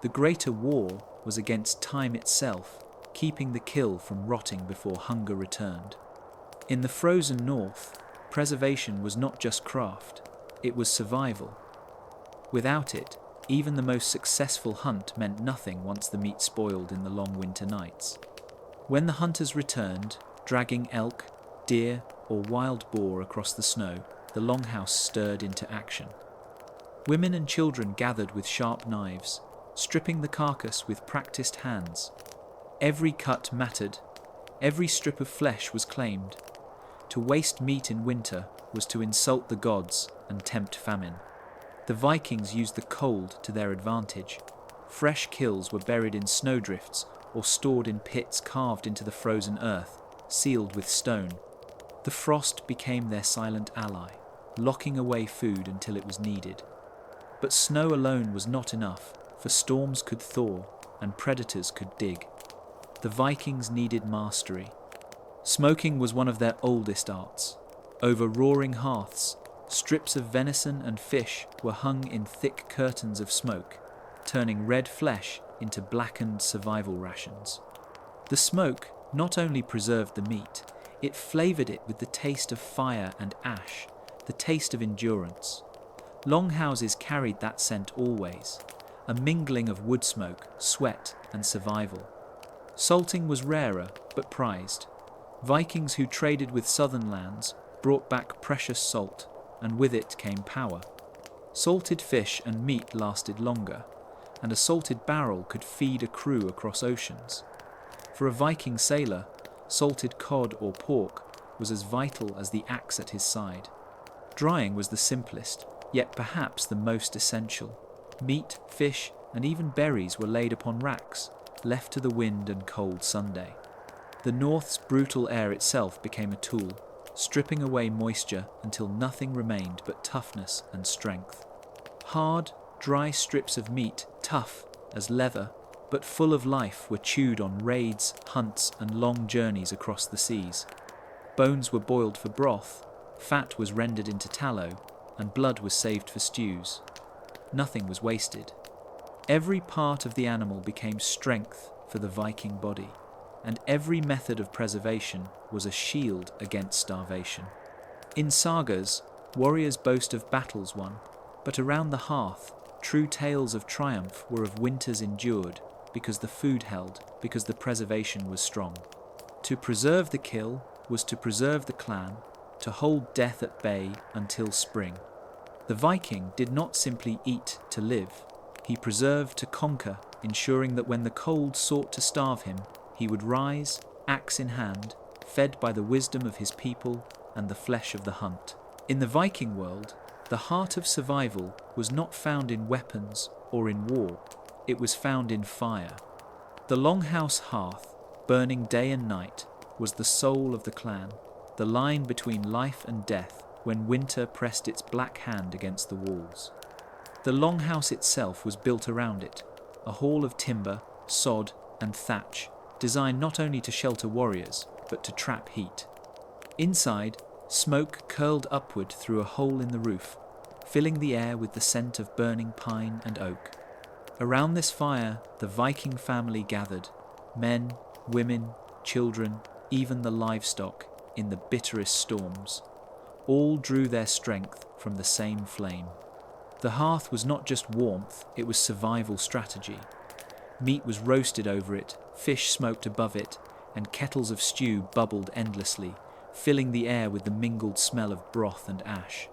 The greater war was against time itself, keeping the kill from rotting before hunger returned. In the frozen north, preservation was not just craft, it was survival. Without it, even the most successful hunt meant nothing once the meat spoiled in the long winter nights. When the hunters returned, dragging elk, deer, or wild boar across the snow, the longhouse stirred into action. Women and children gathered with sharp knives, stripping the carcass with practiced hands. Every cut mattered, every strip of flesh was claimed. To waste meat in winter was to insult the gods and tempt famine. The Vikings used the cold to their advantage. Fresh kills were buried in snowdrifts or stored in pits carved into the frozen earth, sealed with stone. The frost became their silent ally, locking away food until it was needed. But snow alone was not enough, for storms could thaw and predators could dig. The Vikings needed mastery. Smoking was one of their oldest arts. Over roaring hearths, strips of venison and fish were hung in thick curtains of smoke, turning red flesh into blackened survival rations. The smoke not only preserved the meat, it flavoured it with the taste of fire and ash, the taste of endurance. Longhouses carried that scent always, a mingling of wood smoke, sweat and survival. Salting was rarer but prized. Vikings who traded with southern lands brought back precious salt, and with it came power. Salted fish and meat lasted longer, and a salted barrel could feed a crew across oceans. For a Viking sailor, salted cod or pork was as vital as the axe at his side. Drying was the simplest, yet perhaps the most essential. Meat, fish, and even berries were laid upon racks, left to the wind and cold Sunday. The North's brutal air itself became a tool, stripping away moisture until nothing remained but toughness and strength. Hard, dry strips of meat, tough as leather, but full of life, were chewed on raids, hunts, and long journeys across the seas. Bones were boiled for broth, fat was rendered into tallow, and blood was saved for stews. Nothing was wasted. Every part of the animal became strength for the Viking body, and every method of preservation was a shield against starvation. In sagas, warriors boast of battles won, but around the hearth, true tales of triumph were of winters endured, because the food held, because the preservation was strong. To preserve the kill was to preserve the clan, to hold death at bay until spring. The Viking did not simply eat to live. He preserved to conquer, ensuring that when the cold sought to starve him, he would rise, axe in hand, fed by the wisdom of his people and the flesh of the hunt. In the Viking world, the heart of survival was not found in weapons or in war. It was found in fire. The longhouse hearth, burning day and night, was the soul of the clan, the line between life and death when winter pressed its black hand against the walls. The longhouse itself was built around it, a hall of timber, sod, and thatch, designed not only to shelter warriors, but to trap heat. Inside, smoke curled upward through a hole in the roof, filling the air with the scent of burning pine and oak. Around this fire, the Viking family gathered, men, women, children, even the livestock, in the bitterest storms. All drew their strength from the same flame. The hearth was not just warmth, it was survival strategy. Meat was roasted over it, fish smoked above it, and kettles of stew bubbled endlessly, filling the air with the mingled smell of broth and ash.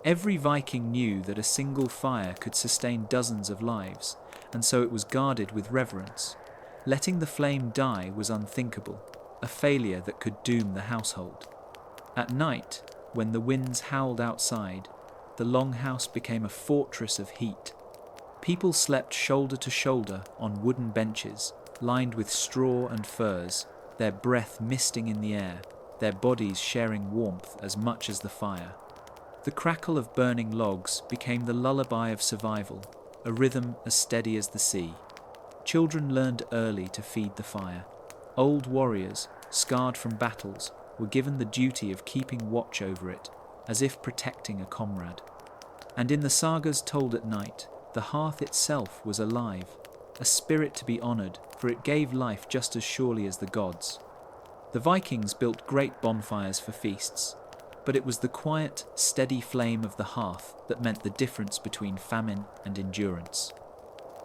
Every Viking knew that a single fire could sustain dozens of lives, and so it was guarded with reverence. Letting the flame die was unthinkable, a failure that could doom the household. At night, when the winds howled outside, the longhouse became a fortress of heat. People slept shoulder to shoulder on wooden benches, lined with straw and furs, their breath misting in the air, their bodies sharing warmth as much as the fire. The crackle of burning logs became the lullaby of survival, a rhythm as steady as the sea. Children learned early to feed the fire. Old warriors, scarred from battles, were given the duty of keeping watch over it, as if protecting a comrade. And in the sagas told at night, the hearth itself was alive, a spirit to be honoured, for it gave life just as surely as the gods. The Vikings built great bonfires for feasts, but it was the quiet, steady flame of the hearth that meant the difference between famine and endurance.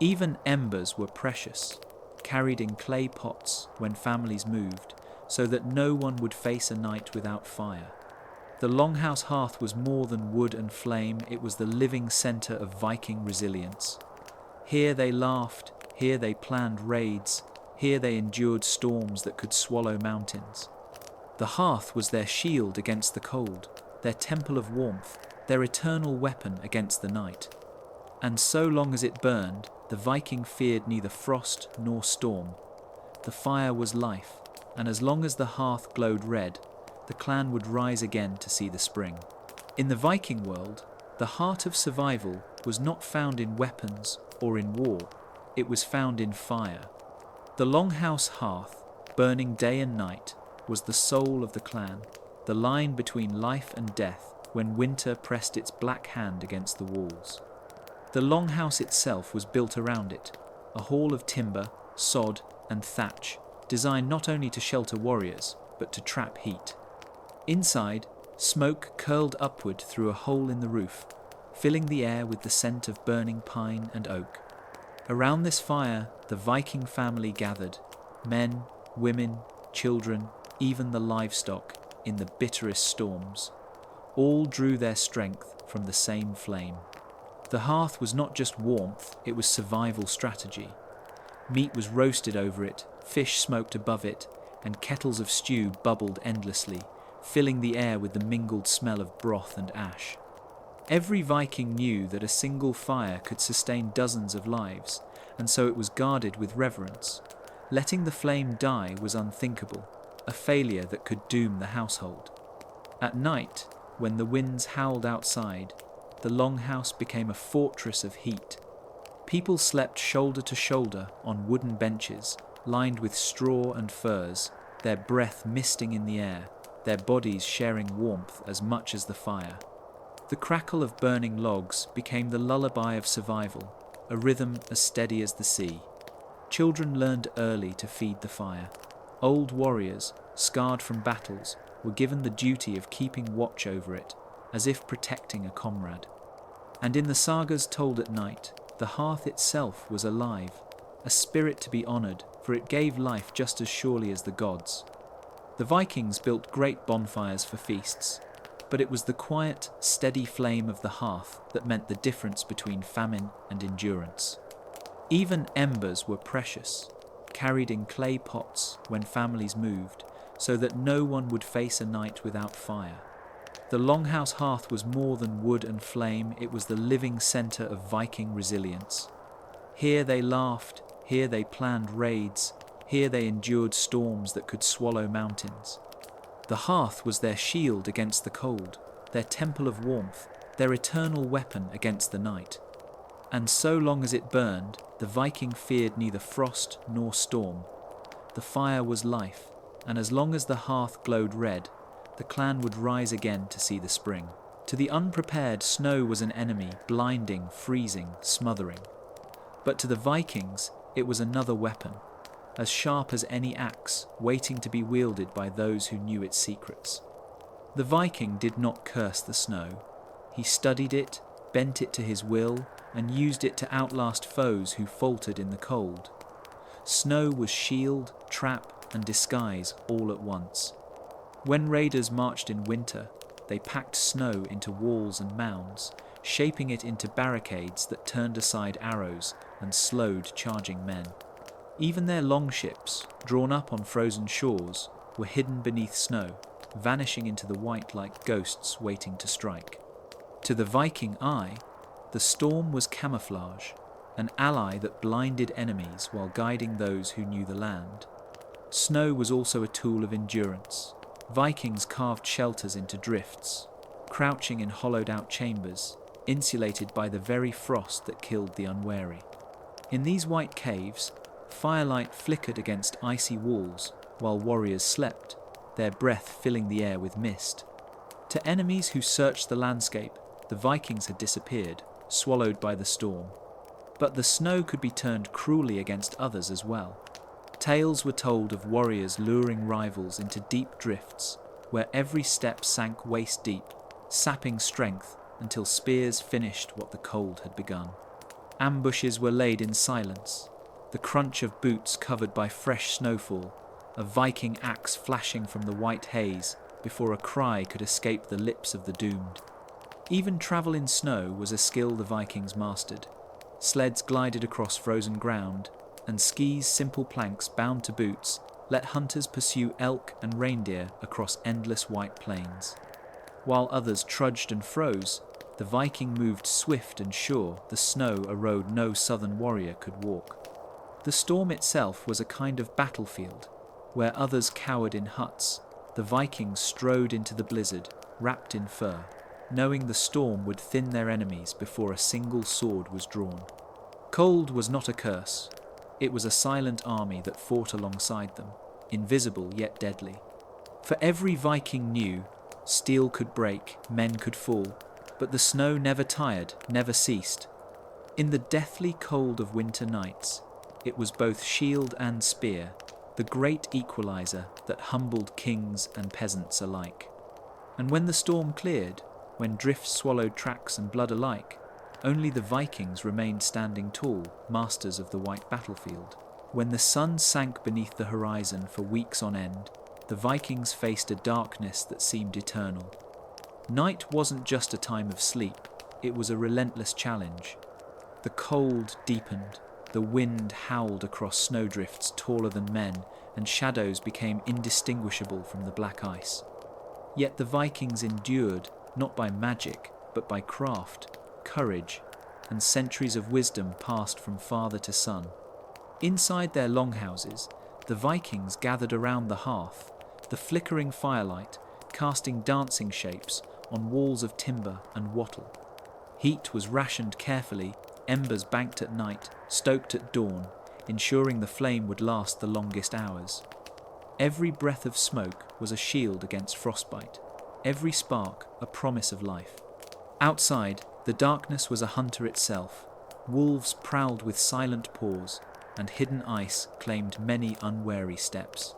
Even embers were precious, carried in clay pots when families moved, so that no one would face a night without fire. The longhouse hearth was more than wood and flame, it was the living centre of Viking resilience. Here they laughed, here they planned raids, here they endured storms that could swallow mountains. The hearth was their shield against the cold, their temple of warmth, their eternal weapon against the night. And so long as it burned, the Viking feared neither frost nor storm. The fire was life, and as long as the hearth glowed red, the clan would rise again to see the spring. In the Viking world, the heart of survival was not found in weapons or in war, it was found in fire. The longhouse hearth, burning day and night, was the soul of the clan, the line between life and death when winter pressed its black hand against the walls. The longhouse itself was built around it, a hall of timber, sod, and thatch, designed not only to shelter warriors, but to trap heat. Inside, smoke curled upward through a hole in the roof, filling the air with the scent of burning pine and oak. Around this fire, the Viking family gathered, men, women, children, even the livestock, in the bitterest storms. All drew their strength from the same flame. The hearth was not just warmth, it was survival strategy. Meat was roasted over it, fish smoked above it, and kettles of stew bubbled endlessly, filling the air with the mingled smell of broth and ash. Every Viking knew that a single fire could sustain dozens of lives, and so it was guarded with reverence. Letting the flame die was unthinkable, a failure that could doom the household. At night, when the winds howled outside, the longhouse became a fortress of heat. People slept shoulder to shoulder on wooden benches, lined with straw and furs, their breath misting in the air, their bodies sharing warmth as much as the fire. The crackle of burning logs became the lullaby of survival, a rhythm as steady as the sea. Children learned early to feed the fire. Old warriors, scarred from battles, were given the duty of keeping watch over it, as if protecting a comrade. And in the sagas told at night, the hearth itself was alive, a spirit to be honoured, for it gave life just as surely as the gods. The Vikings built great bonfires for feasts, but it was the quiet, steady flame of the hearth that meant the difference between famine and endurance. Even embers were precious, carried in clay pots when families moved, so that no one would face a night without fire. The longhouse hearth was more than wood and flame, it was the living centre of Viking resilience. Here they laughed, here they planned raids, here they endured storms that could swallow mountains. The hearth was their shield against the cold, their temple of warmth, their eternal weapon against the night. And so long as it burned, the Viking feared neither frost nor storm. The fire was life, and as long as the hearth glowed red, the clan would rise again to see the spring. To the unprepared, snow was an enemy, blinding, freezing, smothering. But to the Vikings, it was another weapon, as sharp as any axe, waiting to be wielded by those who knew its secrets. The Viking did not curse the snow. He studied it, bent it to his will, and used it to outlast foes who faltered in the cold. Snow was shield, trap, and disguise all at once. When raiders marched in winter, they packed snow into walls and mounds, shaping it into barricades that turned aside arrows and slowed charging men. Even their longships, drawn up on frozen shores, were hidden beneath snow, vanishing into the white like ghosts waiting to strike. To the Viking eye, the storm was camouflage, an ally that blinded enemies while guiding those who knew the land. Snow was also a tool of endurance. Vikings carved shelters into drifts, crouching in hollowed-out chambers, insulated by the very frost that killed the unwary. In these white caves, firelight flickered against icy walls while warriors slept, their breath filling the air with mist. To enemies who searched the landscape, the Vikings had disappeared, swallowed by the storm. But the snow could be turned cruelly against others as well. Tales were told of warriors luring rivals into deep drifts, where every step sank waist-deep, sapping strength until spears finished what the cold had begun. Ambushes were laid in silence, the crunch of boots covered by fresh snowfall, a Viking axe flashing from the white haze before a cry could escape the lips of the doomed. Even travel in snow was a skill the Vikings mastered. Sleds glided across frozen ground, and skis, simple planks bound to boots, let hunters pursue elk and reindeer across endless white plains. While others trudged and froze, the The Viking moved swift and sure, the snow a road no southern warrior could walk. The storm itself was a kind of battlefield. Where others cowered in huts, the Vikings strode into the blizzard, wrapped in fur, knowing the storm would thin their enemies before a single sword was drawn. Cold was not a curse. It was a silent army that fought alongside them, invisible yet deadly. For every Viking knew, steel could break, men could fall, but the snow never tired, never ceased. In the deathly cold of winter nights, it was both shield and spear, the great equalizer that humbled kings and peasants alike. And when the storm cleared, when drifts swallowed tracks and blood alike, only the Vikings remained standing tall, masters of the white battlefield. When the sun sank beneath the horizon for weeks on end, the Vikings faced a darkness that seemed eternal. Night wasn't just a time of sleep, it was a relentless challenge. The cold deepened, the wind howled across snowdrifts taller than men, and shadows became indistinguishable from the black ice. Yet the Vikings endured, not by magic, but by craft, courage, and centuries of wisdom passed from father to son. Inside their longhouses, the Vikings gathered around the hearth, the flickering firelight casting dancing shapes on walls of timber and wattle. Heat was rationed carefully, embers banked at night, stoked at dawn, ensuring the flame would last the longest hours. Every breath of smoke was a shield against frostbite, every spark a promise of life. Outside, the darkness was a hunter itself. Wolves prowled with silent paws, and hidden ice claimed many unwary steps.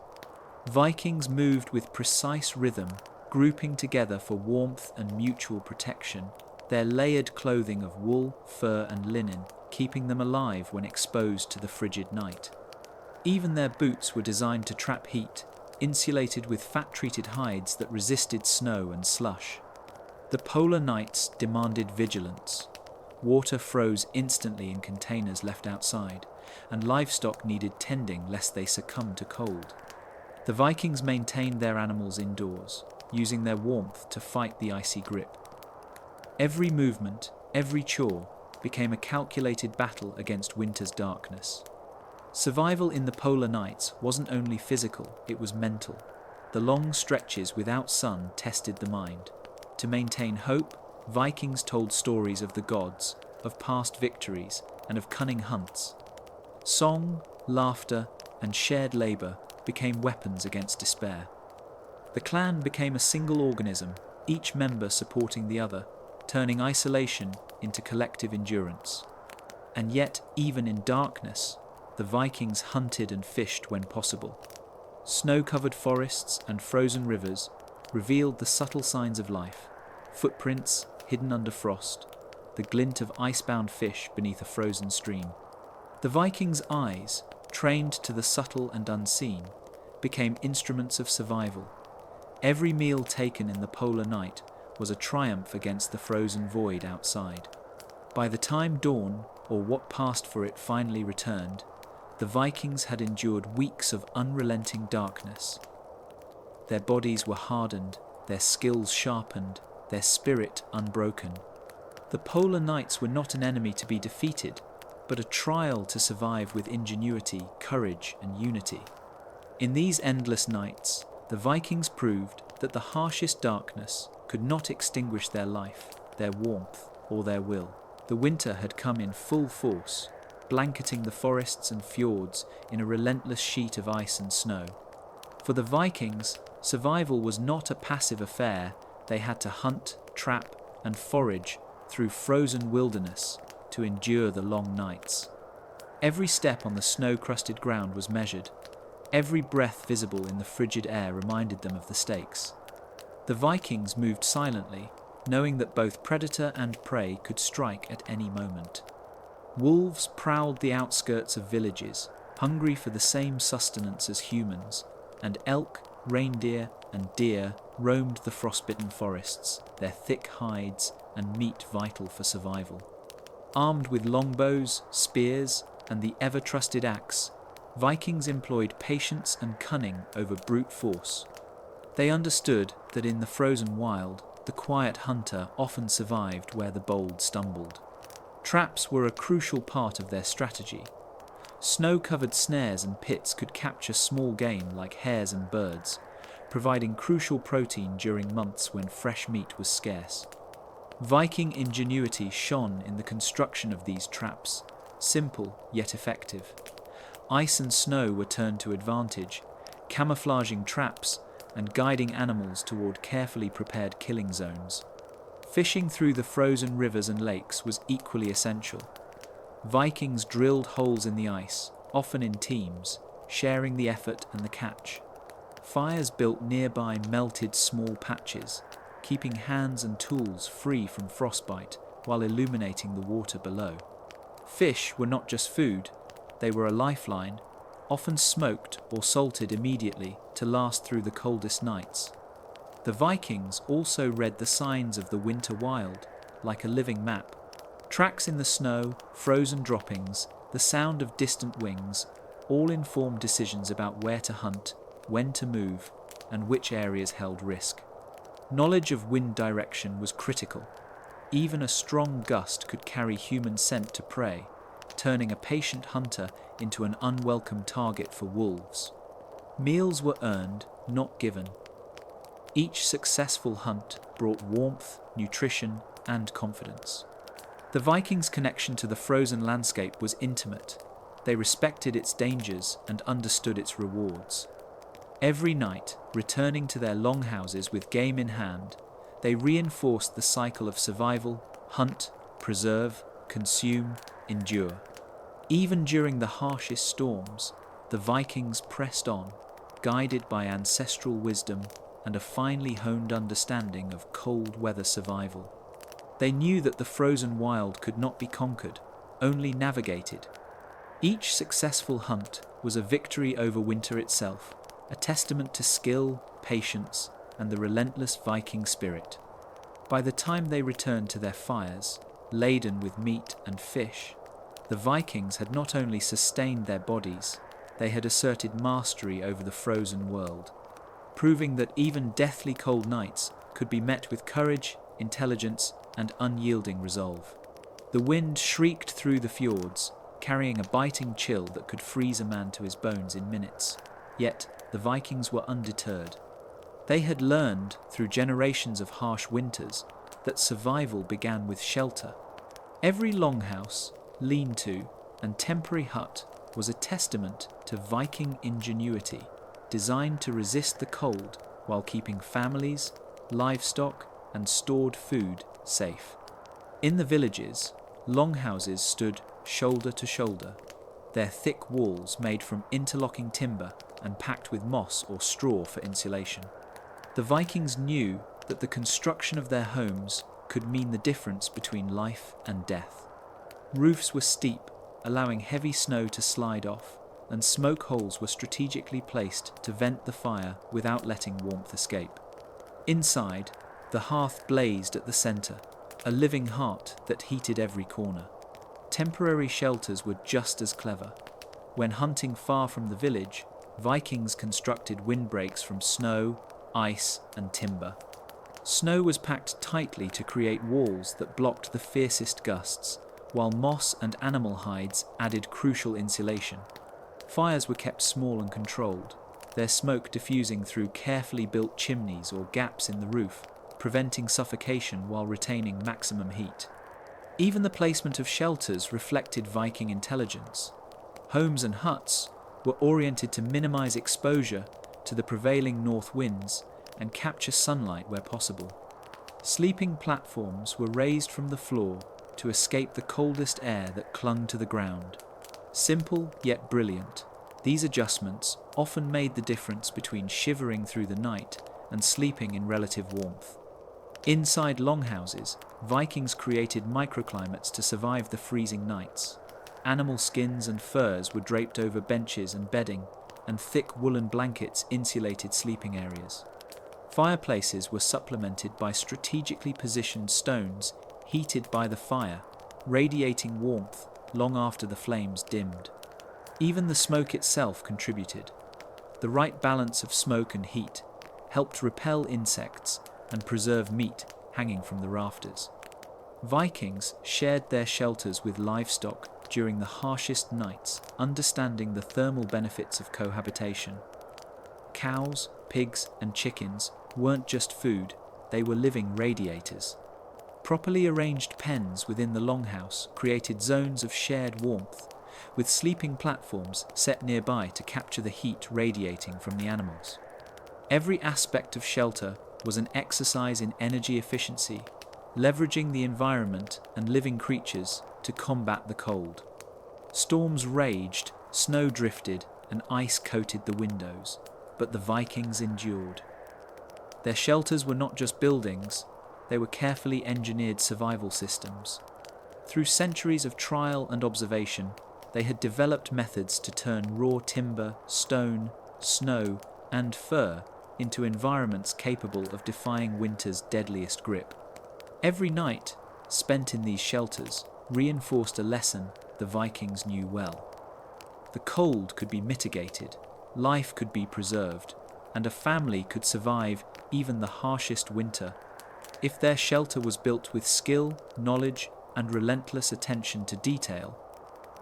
Vikings moved with precise rhythm, grouping together for warmth and mutual protection, their layered clothing of wool, fur, and linen keeping them alive when exposed to the frigid night. Even their boots were designed to trap heat, insulated with fat-treated hides that resisted snow and slush. The polar nights demanded vigilance. Water froze instantly in containers left outside, and livestock needed tending lest they succumb to cold. The Vikings maintained their animals indoors, using their warmth to fight the icy grip. Every movement, every chore, became a calculated battle against winter's darkness. Survival in the polar nights wasn't only physical, it was mental. The long stretches without sun tested the mind. To maintain hope, Vikings told stories of the gods, of past victories, and of cunning hunts. Song, laughter, and shared labor became weapons against despair. The clan became a single organism, each member supporting the other, turning isolation into collective endurance. And yet, even in darkness, the Vikings hunted and fished when possible. Snow-covered forests and frozen rivers revealed the subtle signs of life, footprints hidden under frost, the glint of icebound fish beneath a frozen stream. The Vikings' eyes, trained to the subtle and unseen, became instruments of survival. Every meal taken in the polar night was a triumph against the frozen void outside. By the time dawn, or what passed for it, finally returned, the Vikings had endured weeks of unrelenting darkness. Their bodies were hardened, their skills sharpened, their spirit unbroken. The polar nights were not an enemy to be defeated, but a trial to survive with ingenuity, courage, and unity. In these endless nights, the Vikings proved that the harshest darkness could not extinguish their life, their warmth, or their will. The winter had come in full force, blanketing the forests and fjords in a relentless sheet of ice and snow. For the Vikings, survival was not a passive affair. They had to hunt, trap, and forage through frozen wilderness to endure the long nights. Every step on the snow-crusted ground was measured. Every breath visible in the frigid air reminded them of the stakes. The Vikings moved silently, knowing that both predator and prey could strike at any moment. Wolves prowled the outskirts of villages, hungry for the same sustenance as humans, and elk, reindeer, and deer roamed the frostbitten forests, their thick hides and meat vital for survival. Armed with longbows, spears, and the ever-trusted axe, Vikings employed patience and cunning over brute force. They understood that in the frozen wild, the quiet hunter often survived where the bold stumbled. Traps were a crucial part of their strategy. Snow-covered snares and pits could capture small game like hares and birds, providing crucial protein during months when fresh meat was scarce. Viking ingenuity shone in the construction of these traps, simple yet effective. Ice and snow were turned to advantage, camouflaging traps and guiding animals toward carefully prepared killing zones. Fishing through the frozen rivers and lakes was equally essential. Vikings drilled holes in the ice, often in teams, sharing the effort and the catch. Fires built nearby melted small patches, keeping hands and tools free from frostbite while illuminating the water below. Fish were not just food, they were a lifeline, often smoked or salted immediately to last through the coldest nights. The Vikings also read the signs of the winter wild, like a living map. Tracks in the snow, frozen droppings, the sound of distant wings, all informed decisions about where to hunt, when to move, and which areas held risk. Knowledge of wind direction was critical. Even a strong gust could carry human scent to prey, turning a patient hunter into an unwelcome target for wolves. Meals were earned, not given. Each successful hunt brought warmth, nutrition, and confidence. The Vikings' connection to the frozen landscape was intimate. They respected its dangers and understood its rewards. Every night, returning to their longhouses with game in hand, they reinforced the cycle of survival, hunt, preserve, consume, endure. Even during the harshest storms, the Vikings pressed on, guided by ancestral wisdom and a finely honed understanding of cold weather survival. They knew that the frozen wild could not be conquered, only navigated. Each successful hunt was a victory over winter itself, a testament to skill, patience, and the relentless Viking spirit. By the time they returned to their fires, laden with meat and fish, the Vikings had not only sustained their bodies, they had asserted mastery over the frozen world, proving that even deathly cold nights could be met with courage, intelligence, and unyielding resolve. The wind shrieked through the fjords, carrying a biting chill that could freeze a man to his bones in minutes. Yet, the Vikings were undeterred. They had learned, through generations of harsh winters, that survival began with shelter. Every longhouse, lean-to, and temporary hut was a testament to Viking ingenuity, designed to resist the cold while keeping families, livestock, and stored food safe. In the villages, longhouses stood shoulder to shoulder, their thick walls made from interlocking timber and packed with moss or straw for insulation. The Vikings knew that the construction of their homes could mean the difference between life and death. Roofs were steep, allowing heavy snow to slide off, and smoke holes were strategically placed to vent the fire without letting warmth escape. Inside, the hearth blazed at the center, a living heart that heated every corner. Temporary shelters were just as clever. When hunting far from the village, Vikings constructed windbreaks from snow, ice, and timber. Snow was packed tightly to create walls that blocked the fiercest gusts, while moss and animal hides added crucial insulation. Fires were kept small and controlled, their smoke diffusing through carefully built chimneys or gaps in the roof, preventing suffocation while retaining maximum heat. Even the placement of shelters reflected Viking intelligence. Homes and huts were oriented to minimize exposure to the prevailing north winds and capture sunlight where possible. Sleeping platforms were raised from the floor to escape the coldest air that clung to the ground. Simple yet brilliant, these adjustments often made the difference between shivering through the night and sleeping in relative warmth. Inside longhouses, Vikings created microclimates to survive the freezing nights. Animal skins and furs were draped over benches and bedding, and thick woolen blankets insulated sleeping areas. Fireplaces were supplemented by strategically positioned stones heated by the fire, radiating warmth long after the flames dimmed. Even the smoke itself contributed. The right balance of smoke and heat helped repel insects and preserve meat hanging from the rafters. Vikings shared their shelters with livestock during the harshest nights, understanding the thermal benefits of cohabitation. Cows, pigs, and chickens weren't just food, they were living radiators. Properly arranged pens within the longhouse created zones of shared warmth, with sleeping platforms set nearby to capture the heat radiating from the animals. Every aspect of shelter was an exercise in energy efficiency, leveraging the environment and living creatures to combat the cold. Storms raged, snow drifted, and ice coated the windows, but the Vikings endured. Their shelters were not just buildings, they were carefully engineered survival systems. Through centuries of trial and observation, they had developed methods to turn raw timber, stone, snow, and fur into environments capable of defying winter's deadliest grip. Every night spent in these shelters reinforced a lesson the Vikings knew well. The cold could be mitigated, life could be preserved, and a family could survive even the harshest winter if their shelter was built with skill, knowledge, and relentless attention to detail.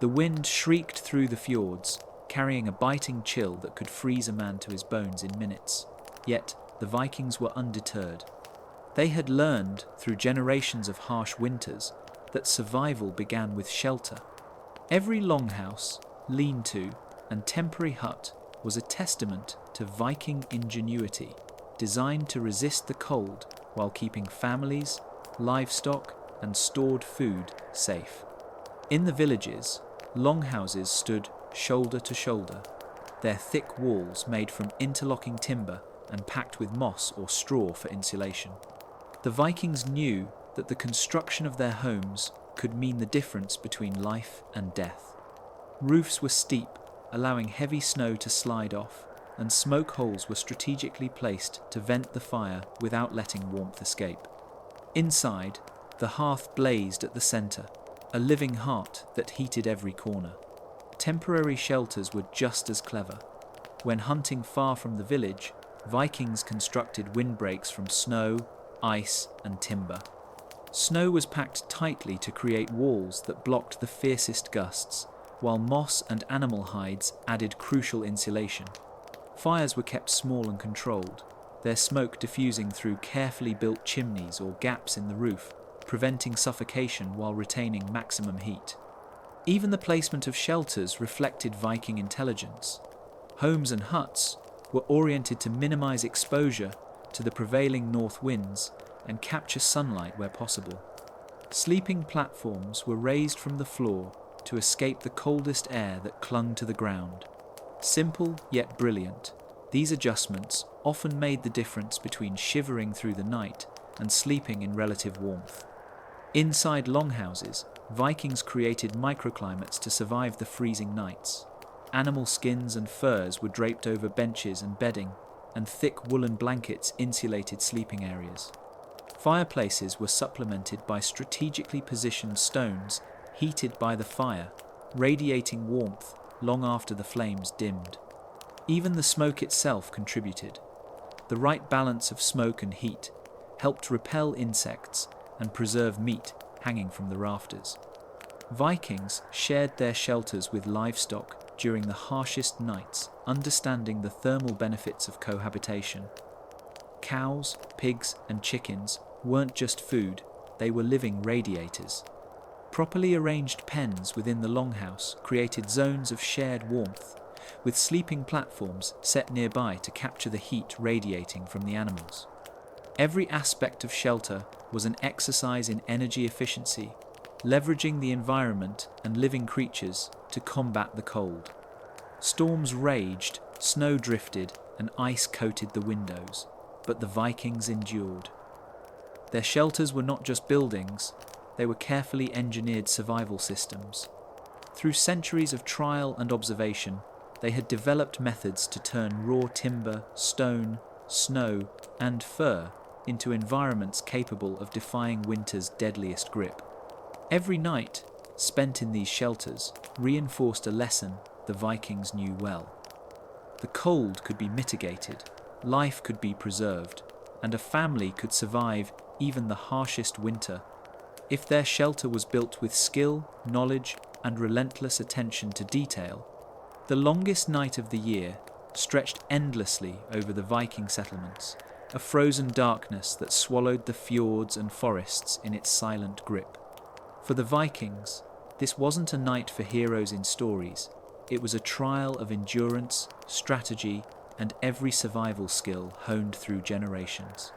The wind shrieked through the fjords, carrying a biting chill that could freeze a man to his bones in minutes. Yet the Vikings were undeterred. They had learned through generations of harsh winters that survival began with shelter. Every longhouse, lean-to, and temporary hut was a testament to Viking ingenuity, designed to resist the cold while keeping families, livestock, and stored food safe. In the villages, longhouses stood shoulder to shoulder, their thick walls made from interlocking timber and packed with moss or straw for insulation. The Vikings knew that the construction of their homes could mean the difference between life and death. Roofs were steep, allowing heavy snow to slide off, and smoke holes were strategically placed to vent the fire without letting warmth escape. Inside, the hearth blazed at the center, a living heart that heated every corner. Temporary shelters were just as clever. When hunting far from the village, Vikings constructed windbreaks from snow, ice, and timber. Snow was packed tightly to create walls that blocked the fiercest gusts, while moss and animal hides added crucial insulation. Fires were kept small and controlled, their smoke diffusing through carefully built chimneys or gaps in the roof, preventing suffocation while retaining maximum heat. Even the placement of shelters reflected Viking intelligence. Homes and huts were oriented to minimize exposure to the prevailing north winds and capture sunlight where possible. Sleeping platforms were raised from the floor to escape the coldest air that clung to the ground. Simple yet brilliant, these adjustments often made the difference between shivering through the night and sleeping in relative warmth. Inside longhouses, Vikings created microclimates to survive the freezing nights. Animal skins and furs were draped over benches and bedding, and thick woolen blankets insulated sleeping areas. Fireplaces were supplemented by strategically positioned stones heated by the fire, radiating warmth long after the flames dimmed. Even the smoke itself contributed. The right balance of smoke and heat helped repel insects and preserve meat hanging from the rafters. Vikings shared their shelters with livestock during the harshest nights, understanding the thermal benefits of cohabitation. Cows, pigs, and chickens weren't just food, they were living radiators. Properly arranged pens within the longhouse created zones of shared warmth, with sleeping platforms set nearby to capture the heat radiating from the animals. Every aspect of shelter was an exercise in energy efficiency, leveraging the environment and living creatures to combat the cold. Storms raged, snow drifted, and ice coated the windows, but the Vikings endured. Their shelters were not just buildings, they were carefully engineered survival systems. Through centuries of trial and observation, they had developed methods to turn raw timber, stone, snow, and fur into environments capable of defying winter's deadliest grip. Every night spent in these shelters reinforced a lesson the Vikings knew well. The cold could be mitigated, life could be preserved, and a family could survive even the harshest winter if their shelter was built with skill, knowledge, and relentless attention to detail. The longest night of the year stretched endlessly over the Viking settlements, a frozen darkness that swallowed the fjords and forests in its silent grip. For the Vikings, this wasn't a night for heroes in stories. It was a trial of endurance, strategy, and every survival skill honed through generations.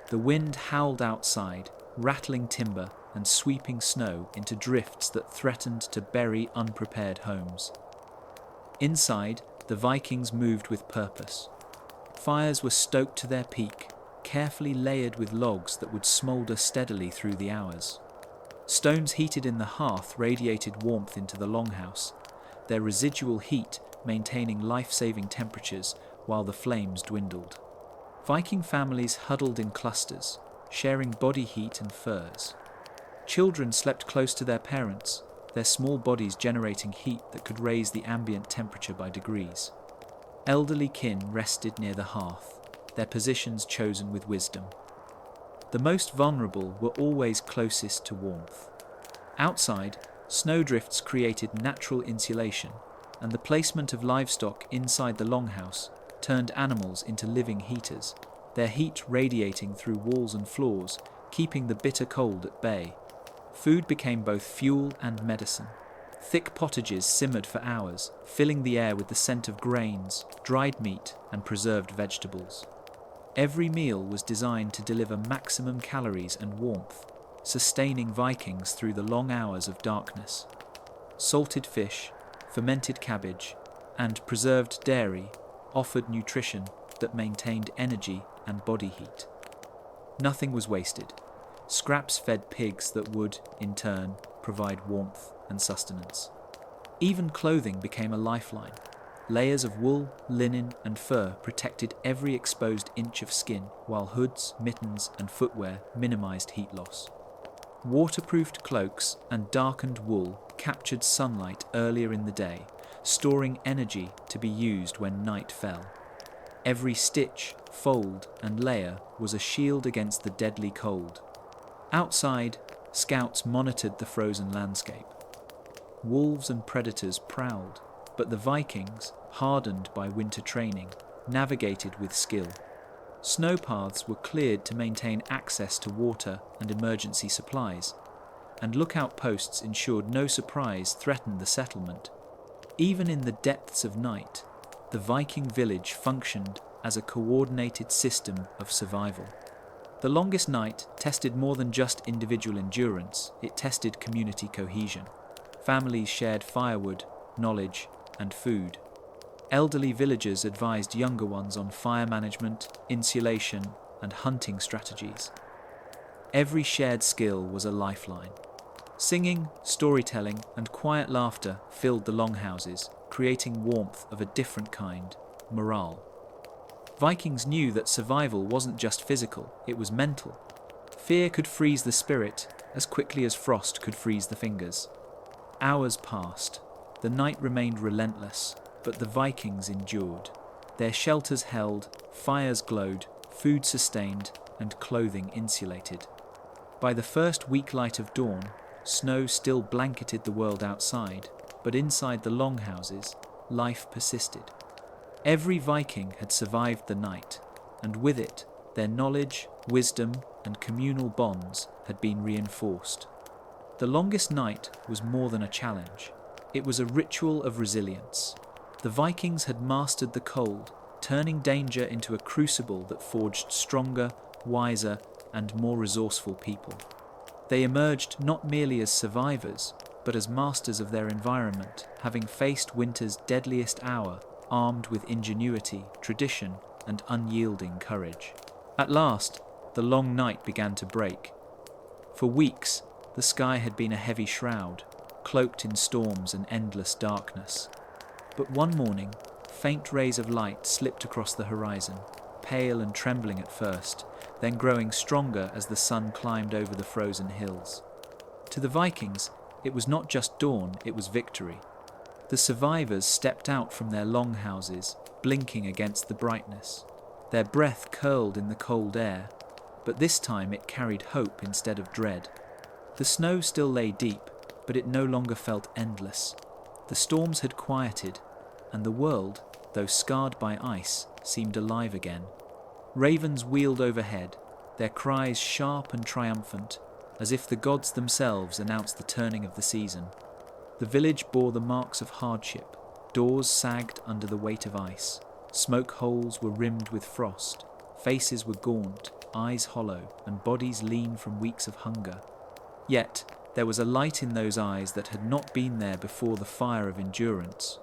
The wind howled outside, rattling timber and sweeping snow into drifts that threatened to bury unprepared homes. Inside, the Vikings moved with purpose. Fires were stoked to their peak, carefully layered with logs that would smoulder steadily through the hours. Stones heated in the hearth radiated warmth into the longhouse, their residual heat maintaining life-saving temperatures while the flames dwindled. Viking families huddled in clusters, sharing body heat and furs. Children slept close to their parents, their small bodies generating heat that could raise the ambient temperature by degrees. Elderly kin rested near the hearth, their positions chosen with wisdom. The most vulnerable were always closest to warmth. Outside, snowdrifts created natural insulation, and the placement of livestock inside the longhouse turned animals into living heaters, their heat radiating through walls and floors, keeping the bitter cold at bay. Food became both fuel and medicine. Thick pottages simmered for hours, filling the air with the scent of grains, dried meat, and preserved vegetables. Every meal was designed to deliver maximum calories and warmth, sustaining Vikings through the long hours of darkness. Salted fish, fermented cabbage, and preserved dairy offered nutrition that maintained energy and body heat. Nothing was wasted. Scraps fed pigs that would, in turn, provide warmth and sustenance. Even clothing became a lifeline. Layers of wool, linen, and fur protected every exposed inch of skin, while hoods, mittens, and footwear minimized heat loss. Waterproofed cloaks and darkened wool captured sunlight earlier in the day, storing energy to be used when night fell. Every stitch, fold, and layer was a shield against the deadly cold. Outside, scouts monitored the frozen landscape. Wolves and predators prowled, but the Vikings, hardened by winter training, navigated with skill. Snow paths were cleared to maintain access to water and emergency supplies, and lookout posts ensured no surprise threatened the settlement. Even in the depths of night, the Viking village functioned as a coordinated system of survival. The longest night tested more than just individual endurance, it tested community cohesion. Families shared firewood, knowledge, and food. Elderly villagers advised younger ones on fire management, insulation, and hunting strategies. Every shared skill was a lifeline. Singing, storytelling, and quiet laughter filled the longhouses, creating warmth of a different kind, morale. Vikings knew that survival wasn't just physical, it was mental. Fear could freeze the spirit as quickly as frost could freeze the fingers. Hours passed. The night remained relentless, but the Vikings endured. Their shelters held, fires glowed, food sustained, and clothing insulated. By the first weak light of dawn, snow still blanketed the world outside, but inside the longhouses, life persisted. Every Viking had survived the night, and with it, their knowledge, wisdom, and communal bonds had been reinforced. The longest night was more than a challenge. It was a ritual of resilience. The Vikings had mastered the cold, turning danger into a crucible that forged stronger, wiser, and more resourceful people. They emerged not merely as survivors, but as masters of their environment, having faced winter's deadliest hour, armed with ingenuity, tradition, and unyielding courage. At last, the long night began to break. For weeks, the sky had been a heavy shroud, cloaked in storms and endless darkness. But one morning, faint rays of light slipped across the horizon, pale and trembling at first, then growing stronger as the sun climbed over the frozen hills. To the Vikings, it was not just dawn, it was victory. The survivors stepped out from their longhouses, blinking against the brightness. Their breath curled in the cold air, but this time it carried hope instead of dread. The snow still lay deep, but it no longer felt endless. The storms had quieted, and the world, though scarred by ice, seemed alive again. Ravens wheeled overhead, their cries sharp and triumphant, as if the gods themselves announced the turning of the season. The village bore the marks of hardship. Doors sagged under the weight of ice. Smoke holes were rimmed with frost. Faces were gaunt, eyes hollow, and bodies lean from weeks of hunger. Yet there was a light in those eyes that had not been there before the fire of endurance.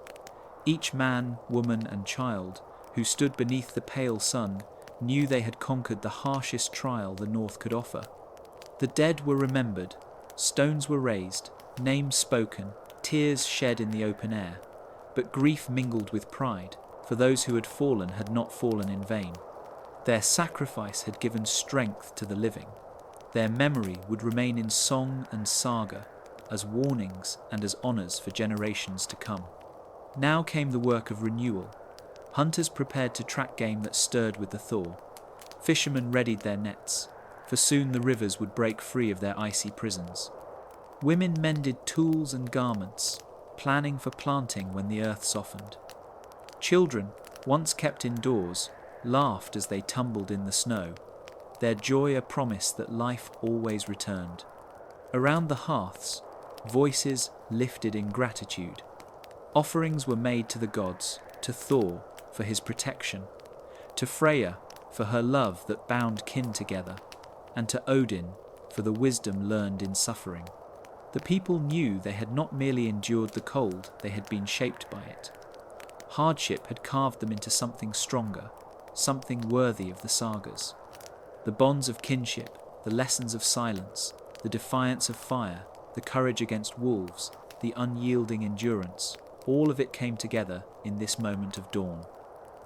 Each man, woman, and child who stood beneath the pale sun knew they had conquered the harshest trial the North could offer. The dead were remembered, stones were raised, names spoken, tears shed in the open air, but grief mingled with pride, for those who had not fallen in vain. Their sacrifice had given strength to the living. Their memory would remain in song and saga, as warnings and as honours for generations to come. Now came the work of renewal. Hunters prepared to track game that stirred with the thaw. Fishermen readied their nets, for soon the rivers would break free of their icy prisons. Women mended tools and garments, planning for planting when the earth softened. Children, once kept indoors, laughed as they tumbled in the snow, their joy a promise that life always returned. Around the hearths, voices lifted in gratitude. Offerings were made to the gods, to Thor for his protection, to Freya for her love that bound kin together, and to Odin for the wisdom learned in suffering. The people knew they had not merely endured the cold, they had been shaped by it. Hardship had carved them into something stronger, something worthy of the sagas. The bonds of kinship, the lessons of silence, the defiance of fire, the courage against wolves, the unyielding endurance, all of it came together in this moment of dawn.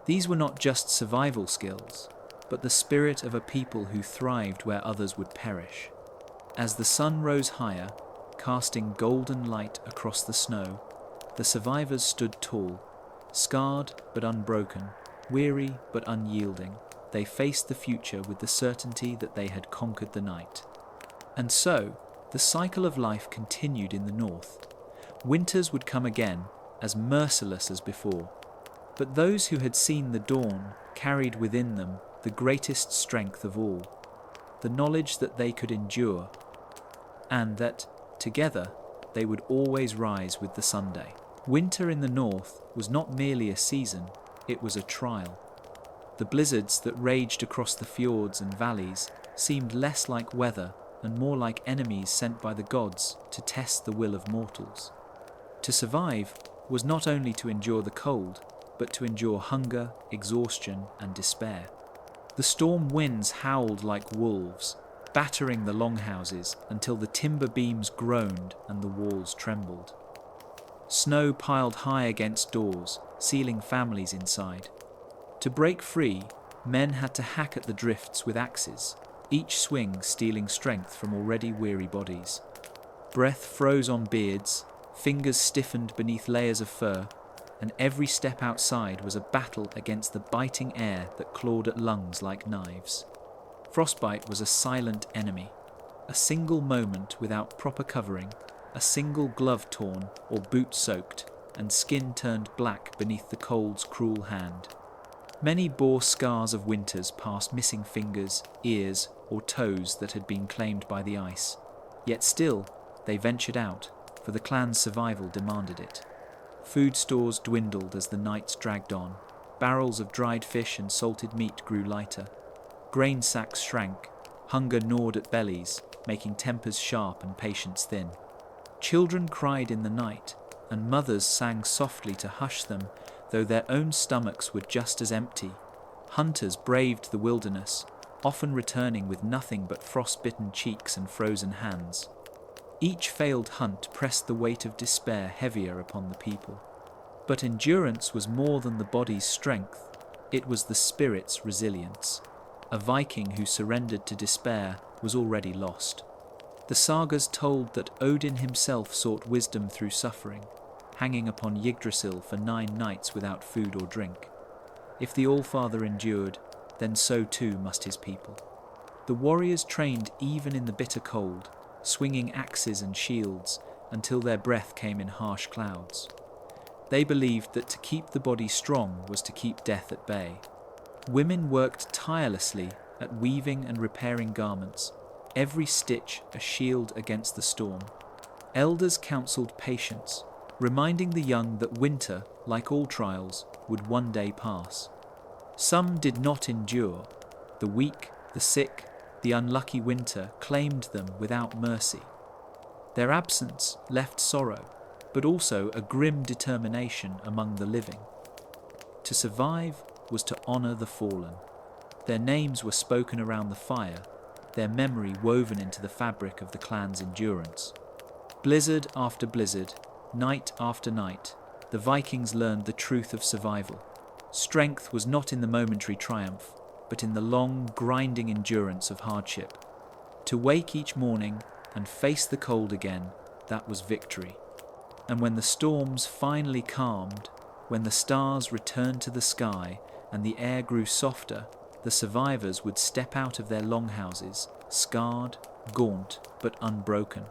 These were not just survival skills, but the spirit of a people who thrived where others would perish. As the sun rose higher, casting golden light across the snow, the survivors stood tall, scarred but unbroken, weary but unyielding. They faced the future with the certainty that they had conquered the night. And so, the cycle of life continued in the north. Winters would come again, as merciless as before. But those who had seen the dawn carried within them the greatest strength of all, the knowledge that they could endure, and that, together, they would always rise with the Sunday. Winter in the north was not merely a season, it was a trial. The blizzards that raged across the fjords and valleys seemed less like weather and more like enemies sent by the gods to test the will of mortals. To survive was not only to endure the cold, but to endure hunger, exhaustion, and despair. The storm winds howled like wolves, battering the longhouses until the timber beams groaned and the walls trembled. Snow piled high against doors, sealing families inside. To break free, men had to hack at the drifts with axes, each swing stealing strength from already weary bodies. Breath froze on beards, fingers stiffened beneath layers of fur, and every step outside was a battle against the biting air that clawed at lungs like knives. Frostbite was a silent enemy. A single moment without proper covering, a single glove torn or boot soaked, and skin turned black beneath the cold's cruel hand. Many bore scars of winters past missing fingers, ears, or toes that had been claimed by the ice. Yet still, they ventured out, for the clan's survival demanded it. Food stores dwindled as the nights dragged on. Barrels of dried fish and salted meat grew lighter. Grain sacks shrank. Hunger gnawed at bellies, making tempers sharp and patience thin. Children cried in the night, and mothers sang softly to hush them, though their own stomachs were just as empty. Hunters braved the wilderness, often returning with nothing but frost-bitten cheeks and frozen hands. Each failed hunt pressed the weight of despair heavier upon the people. But endurance was more than the body's strength, it was the spirit's resilience. A Viking who surrendered to despair was already lost. The sagas told that Odin himself sought wisdom through suffering, hanging upon Yggdrasil for 9 nights without food or drink. If the Allfather endured, then so too must his people. The warriors trained even in the bitter cold, swinging axes and shields until their breath came in harsh clouds. They believed that to keep the body strong was to keep death at bay. Women worked tirelessly at weaving and repairing garments, every stitch a shield against the storm. Elders counseled patience, reminding the young that winter, like all trials, would one day pass. Some did not endure. The weak, the sick, the unlucky winter claimed them without mercy. Their absence left sorrow, but also a grim determination among the living. To survive was to honour the fallen. Their names were spoken around the fire, their memory woven into the fabric of the clan's endurance. Blizzard after blizzard, night after night, the Vikings learned the truth of survival. Strength was not in the momentary triumph, but in the long, grinding endurance of hardship. To wake each morning and face the cold again, that was victory. And when the storms finally calmed, when the stars returned to the sky and the air grew softer, the survivors would step out of their longhouses, scarred, gaunt, but unbroken.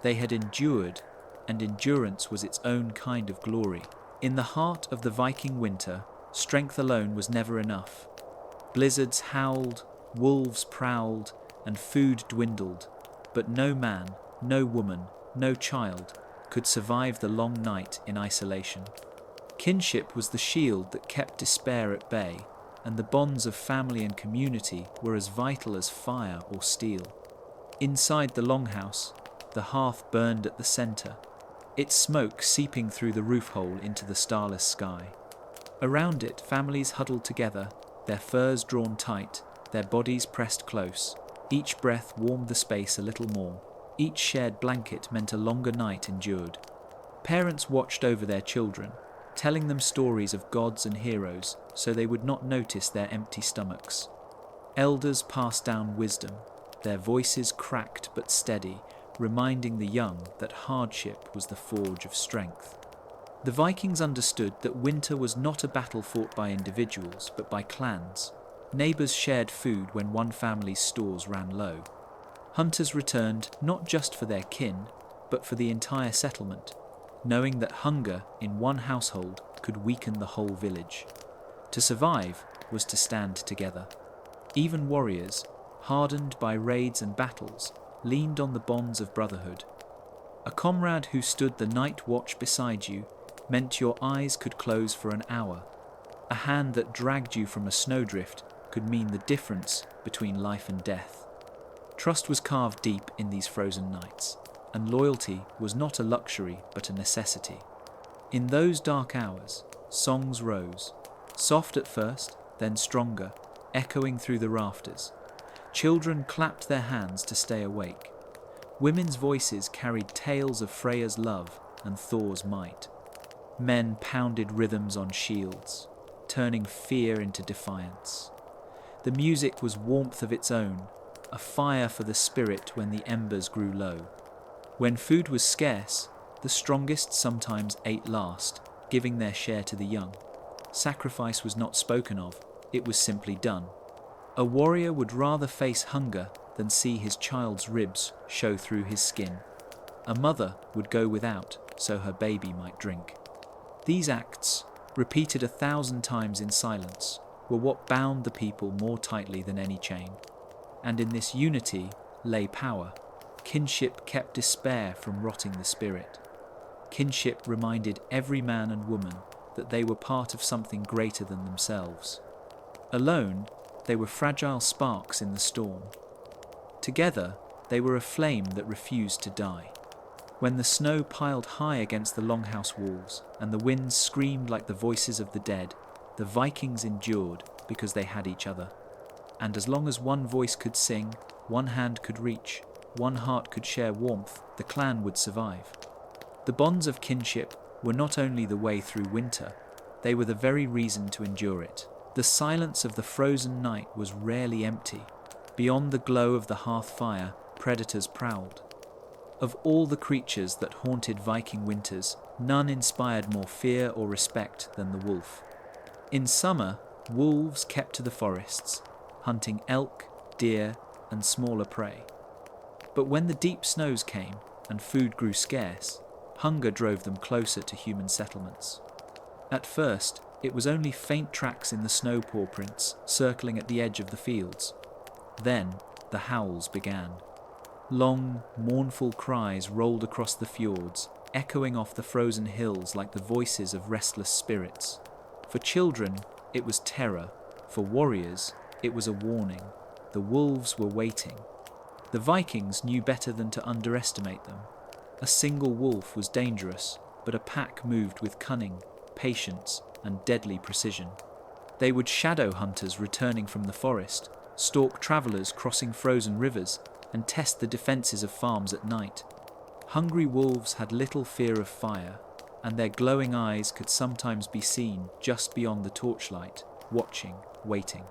They had endured, and endurance was its own kind of glory. In the heart of the Viking winter, strength alone was never enough. Blizzards howled, wolves prowled, and food dwindled, but no man, no woman, no child could survive the long night in isolation. Kinship was the shield that kept despair at bay, and the bonds of family and community were as vital as fire or steel. Inside the longhouse, the hearth burned at the centre, its smoke seeping through the roof hole into the starless sky. Around it, families huddled together, their furs drawn tight, their bodies pressed close. Each breath warmed the space a little more. Each shared blanket meant a longer night endured. Parents watched over their children, telling them stories of gods and heroes so they would not notice their empty stomachs. Elders passed down wisdom, their voices cracked but steady, reminding the young that hardship was the forge of strength. The Vikings understood that winter was not a battle fought by individuals, but by clans. Neighbours shared food when one family's stores ran low. Hunters returned not just for their kin, but for the entire settlement, knowing that hunger in one household could weaken the whole village. To survive was to stand together. Even warriors, hardened by raids and battles, leaned on the bonds of brotherhood. A comrade who stood the night watch beside you meant your eyes could close for an hour. A hand that dragged you from a snowdrift could mean the difference between life and death. Trust was carved deep in these frozen nights, and loyalty was not a luxury but a necessity. In those dark hours, songs rose, soft at first, then stronger, echoing through the rafters. Children clapped their hands to stay awake. Women's voices carried tales of Freya's love and Thor's might. Men pounded rhythms on shields, turning fear into defiance. The music was warmth of its own, a fire for the spirit when the embers grew low. When food was scarce, the strongest sometimes ate last, giving their share to the young. Sacrifice was not spoken of, it was simply done. A warrior would rather face hunger than see his child's ribs show through his skin. A mother would go without so her baby might drink. These acts, repeated 1,000 times in silence, were what bound the people more tightly than any chain. And in this unity lay power. Kinship kept despair from rotting the spirit. Kinship reminded every man and woman that they were part of something greater than themselves. Alone, they were fragile sparks in the storm. Together, they were a flame that refused to die. When the snow piled high against the longhouse walls and the winds screamed like the voices of the dead, the Vikings endured because they had each other. And as long as one voice could sing, one hand could reach, one heart could share warmth, the clan would survive. The bonds of kinship were not only the way through winter, they were the very reason to endure it. The silence of the frozen night was rarely empty. Beyond the glow of the hearth fire, predators prowled. Of all the creatures that haunted Viking winters, none inspired more fear or respect than the wolf. In summer, wolves kept to the forests, hunting elk, deer, and smaller prey. But when the deep snows came and food grew scarce, hunger drove them closer to human settlements. At first, it was only faint tracks in the snow paw prints circling at the edge of the fields. Then, the howls began. Long, mournful cries rolled across the fjords, echoing off the frozen hills like the voices of restless spirits. For children, it was terror. For warriors, it was a warning. The wolves were waiting. The Vikings knew better than to underestimate them. A single wolf was dangerous, but a pack moved with cunning, patience, and deadly precision. They would shadow hunters returning from the forest, stalk travelers crossing frozen rivers, and test the defenses of farms at night. Hungry wolves had little fear of fire, and their glowing eyes could sometimes be seen just beyond the torchlight, watching, waiting.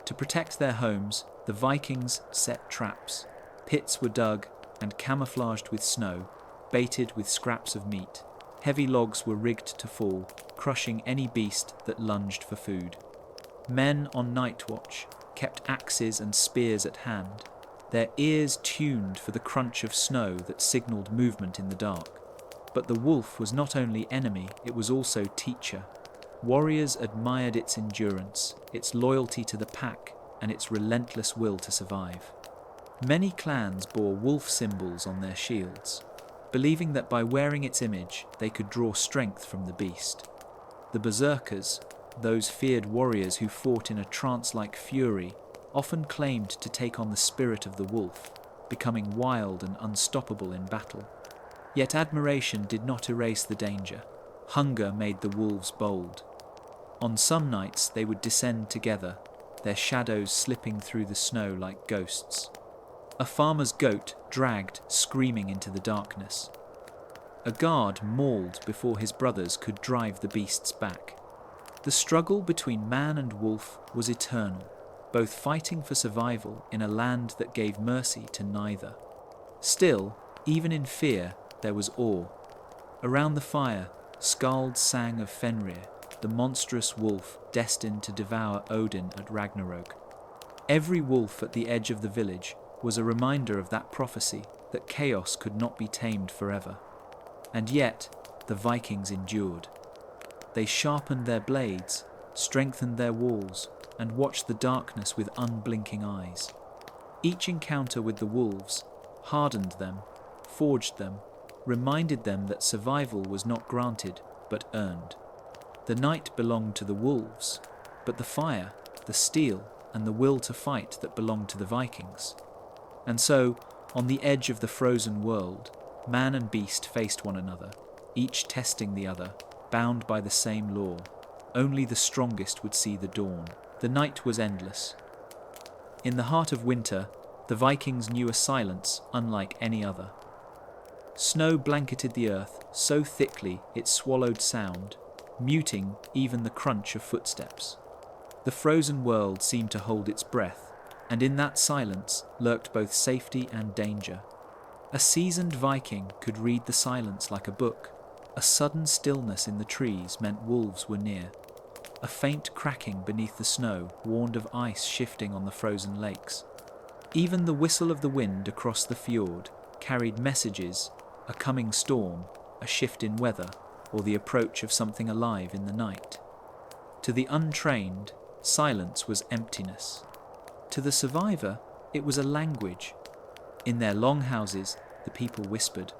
To protect their homes, the Vikings set traps. Pits were dug and camouflaged with snow, baited with scraps of meat. Heavy logs were rigged to fall, crushing any beast that lunged for food. Men on night watch kept axes and spears at hand, their ears tuned for the crunch of snow that signaled movement in the dark. But the wolf was not only enemy, it was also teacher. Warriors admired its endurance, its loyalty to the pack, and its relentless will to survive. Many clans bore wolf symbols on their shields, believing that by wearing its image they could draw strength from the beast. The berserkers, those feared warriors who fought in a trance-like fury, often claimed to take on the spirit of the wolf, becoming wild and unstoppable in battle. Yet admiration did not erase the danger. Hunger made the wolves bold. On some nights they would descend together, their shadows slipping through the snow like ghosts. A farmer's goat dragged, screaming into the darkness. A guard mauled before his brothers could drive the beasts back. The struggle between man and wolf was eternal, both fighting for survival in a land that gave mercy to neither. Still, even in fear, there was awe. Around the fire, skalds sang of Fenrir, the monstrous wolf destined to devour Odin at Ragnarok. Every wolf at the edge of the village was a reminder of that prophecy that chaos could not be tamed forever. And yet, the Vikings endured. They sharpened their blades, strengthened their walls, and watched the darkness with unblinking eyes. Each encounter with the wolves hardened them, forged them, reminded them that survival was not granted, but earned. The night belonged to the wolves, but the fire, the steel, and the will to fight that belonged to the Vikings. And so, on the edge of the frozen world, man and beast faced one another, each testing the other, bound by the same law. Only the strongest would see the dawn. The night was endless. In the heart of winter, the Vikings knew a silence unlike any other. Snow blanketed the earth so thickly it swallowed sound, muting even the crunch of footsteps. The frozen world seemed to hold its breath, and in that silence lurked both safety and danger. A seasoned Viking could read the silence like a book. A sudden stillness in the trees meant wolves were near. A faint cracking beneath the snow warned of ice shifting on the frozen lakes. Even the whistle of the wind across the fjord carried messages: a coming storm, a shift in weather, or the approach of something alive in the night. To the untrained, silence was emptiness. To the survivor, it was a language. In their longhouses, the people whispered.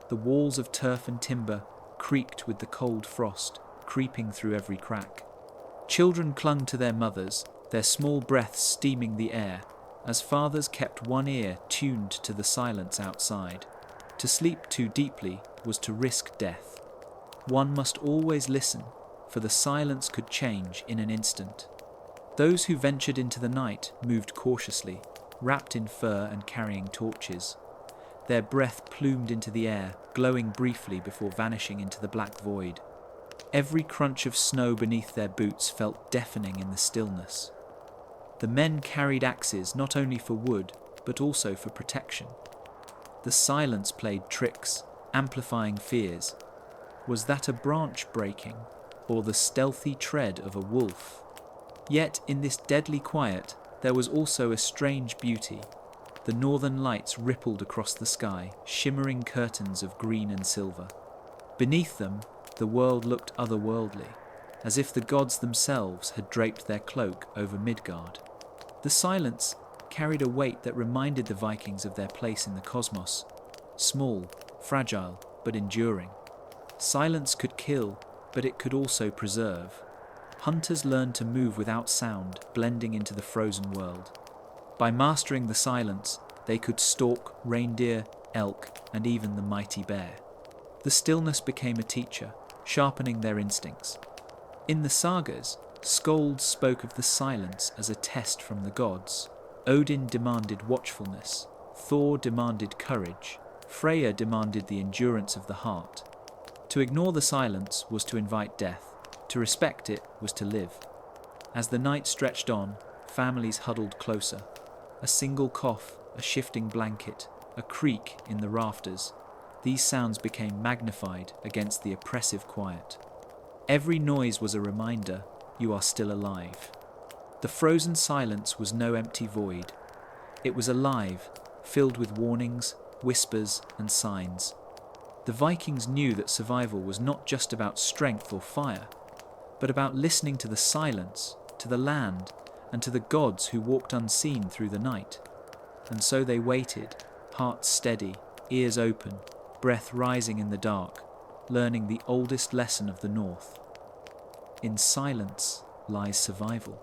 The walls of turf and timber creaked with the cold frost, creeping through every crack. Children clung to their mothers, their small breaths steaming the air, as fathers kept one ear tuned to the silence outside. To sleep too deeply was to risk death. One must always listen, for the silence could change in an instant. Those who ventured into the night moved cautiously, wrapped in fur and carrying torches. Their breath plumed into the air, glowing briefly before vanishing into the black void. Every crunch of snow beneath their boots felt deafening in the stillness. The men carried axes not only for wood, but also for protection. The silence played tricks, amplifying fears. Was that a branch breaking, or the stealthy tread of a wolf? Yet in this deadly quiet, there was also a strange beauty. The northern lights rippled across the sky, shimmering curtains of green and silver. Beneath them, the world looked otherworldly, as if the gods themselves had draped their cloak over Midgard. The silence carried a weight that reminded the Vikings of their place in the cosmos, small, fragile, but enduring. Silence could kill, but it could also preserve. Hunters learned to move without sound, blending into the frozen world. By mastering the silence, they could stalk reindeer, elk, and even the mighty bear. The stillness became a teacher, sharpening their instincts. In the sagas, skalds spoke of the silence as a test from the gods. Odin demanded watchfulness, Thor demanded courage, Freya demanded the endurance of the heart. To ignore the silence was to invite death, to respect it was to live. As the night stretched on, families huddled closer. A single cough, a shifting blanket, a creak in the rafters. These sounds became magnified against the oppressive quiet. Every noise was a reminder, you are still alive. The frozen silence was no empty void. It was alive, filled with warnings, whispers, and signs. The Vikings knew that survival was not just about strength or fire, but about listening to the silence, to the land, and to the gods who walked unseen through the night. And so they waited, hearts steady, ears open, breath rising in the dark, learning the oldest lesson of the North. In silence lies survival.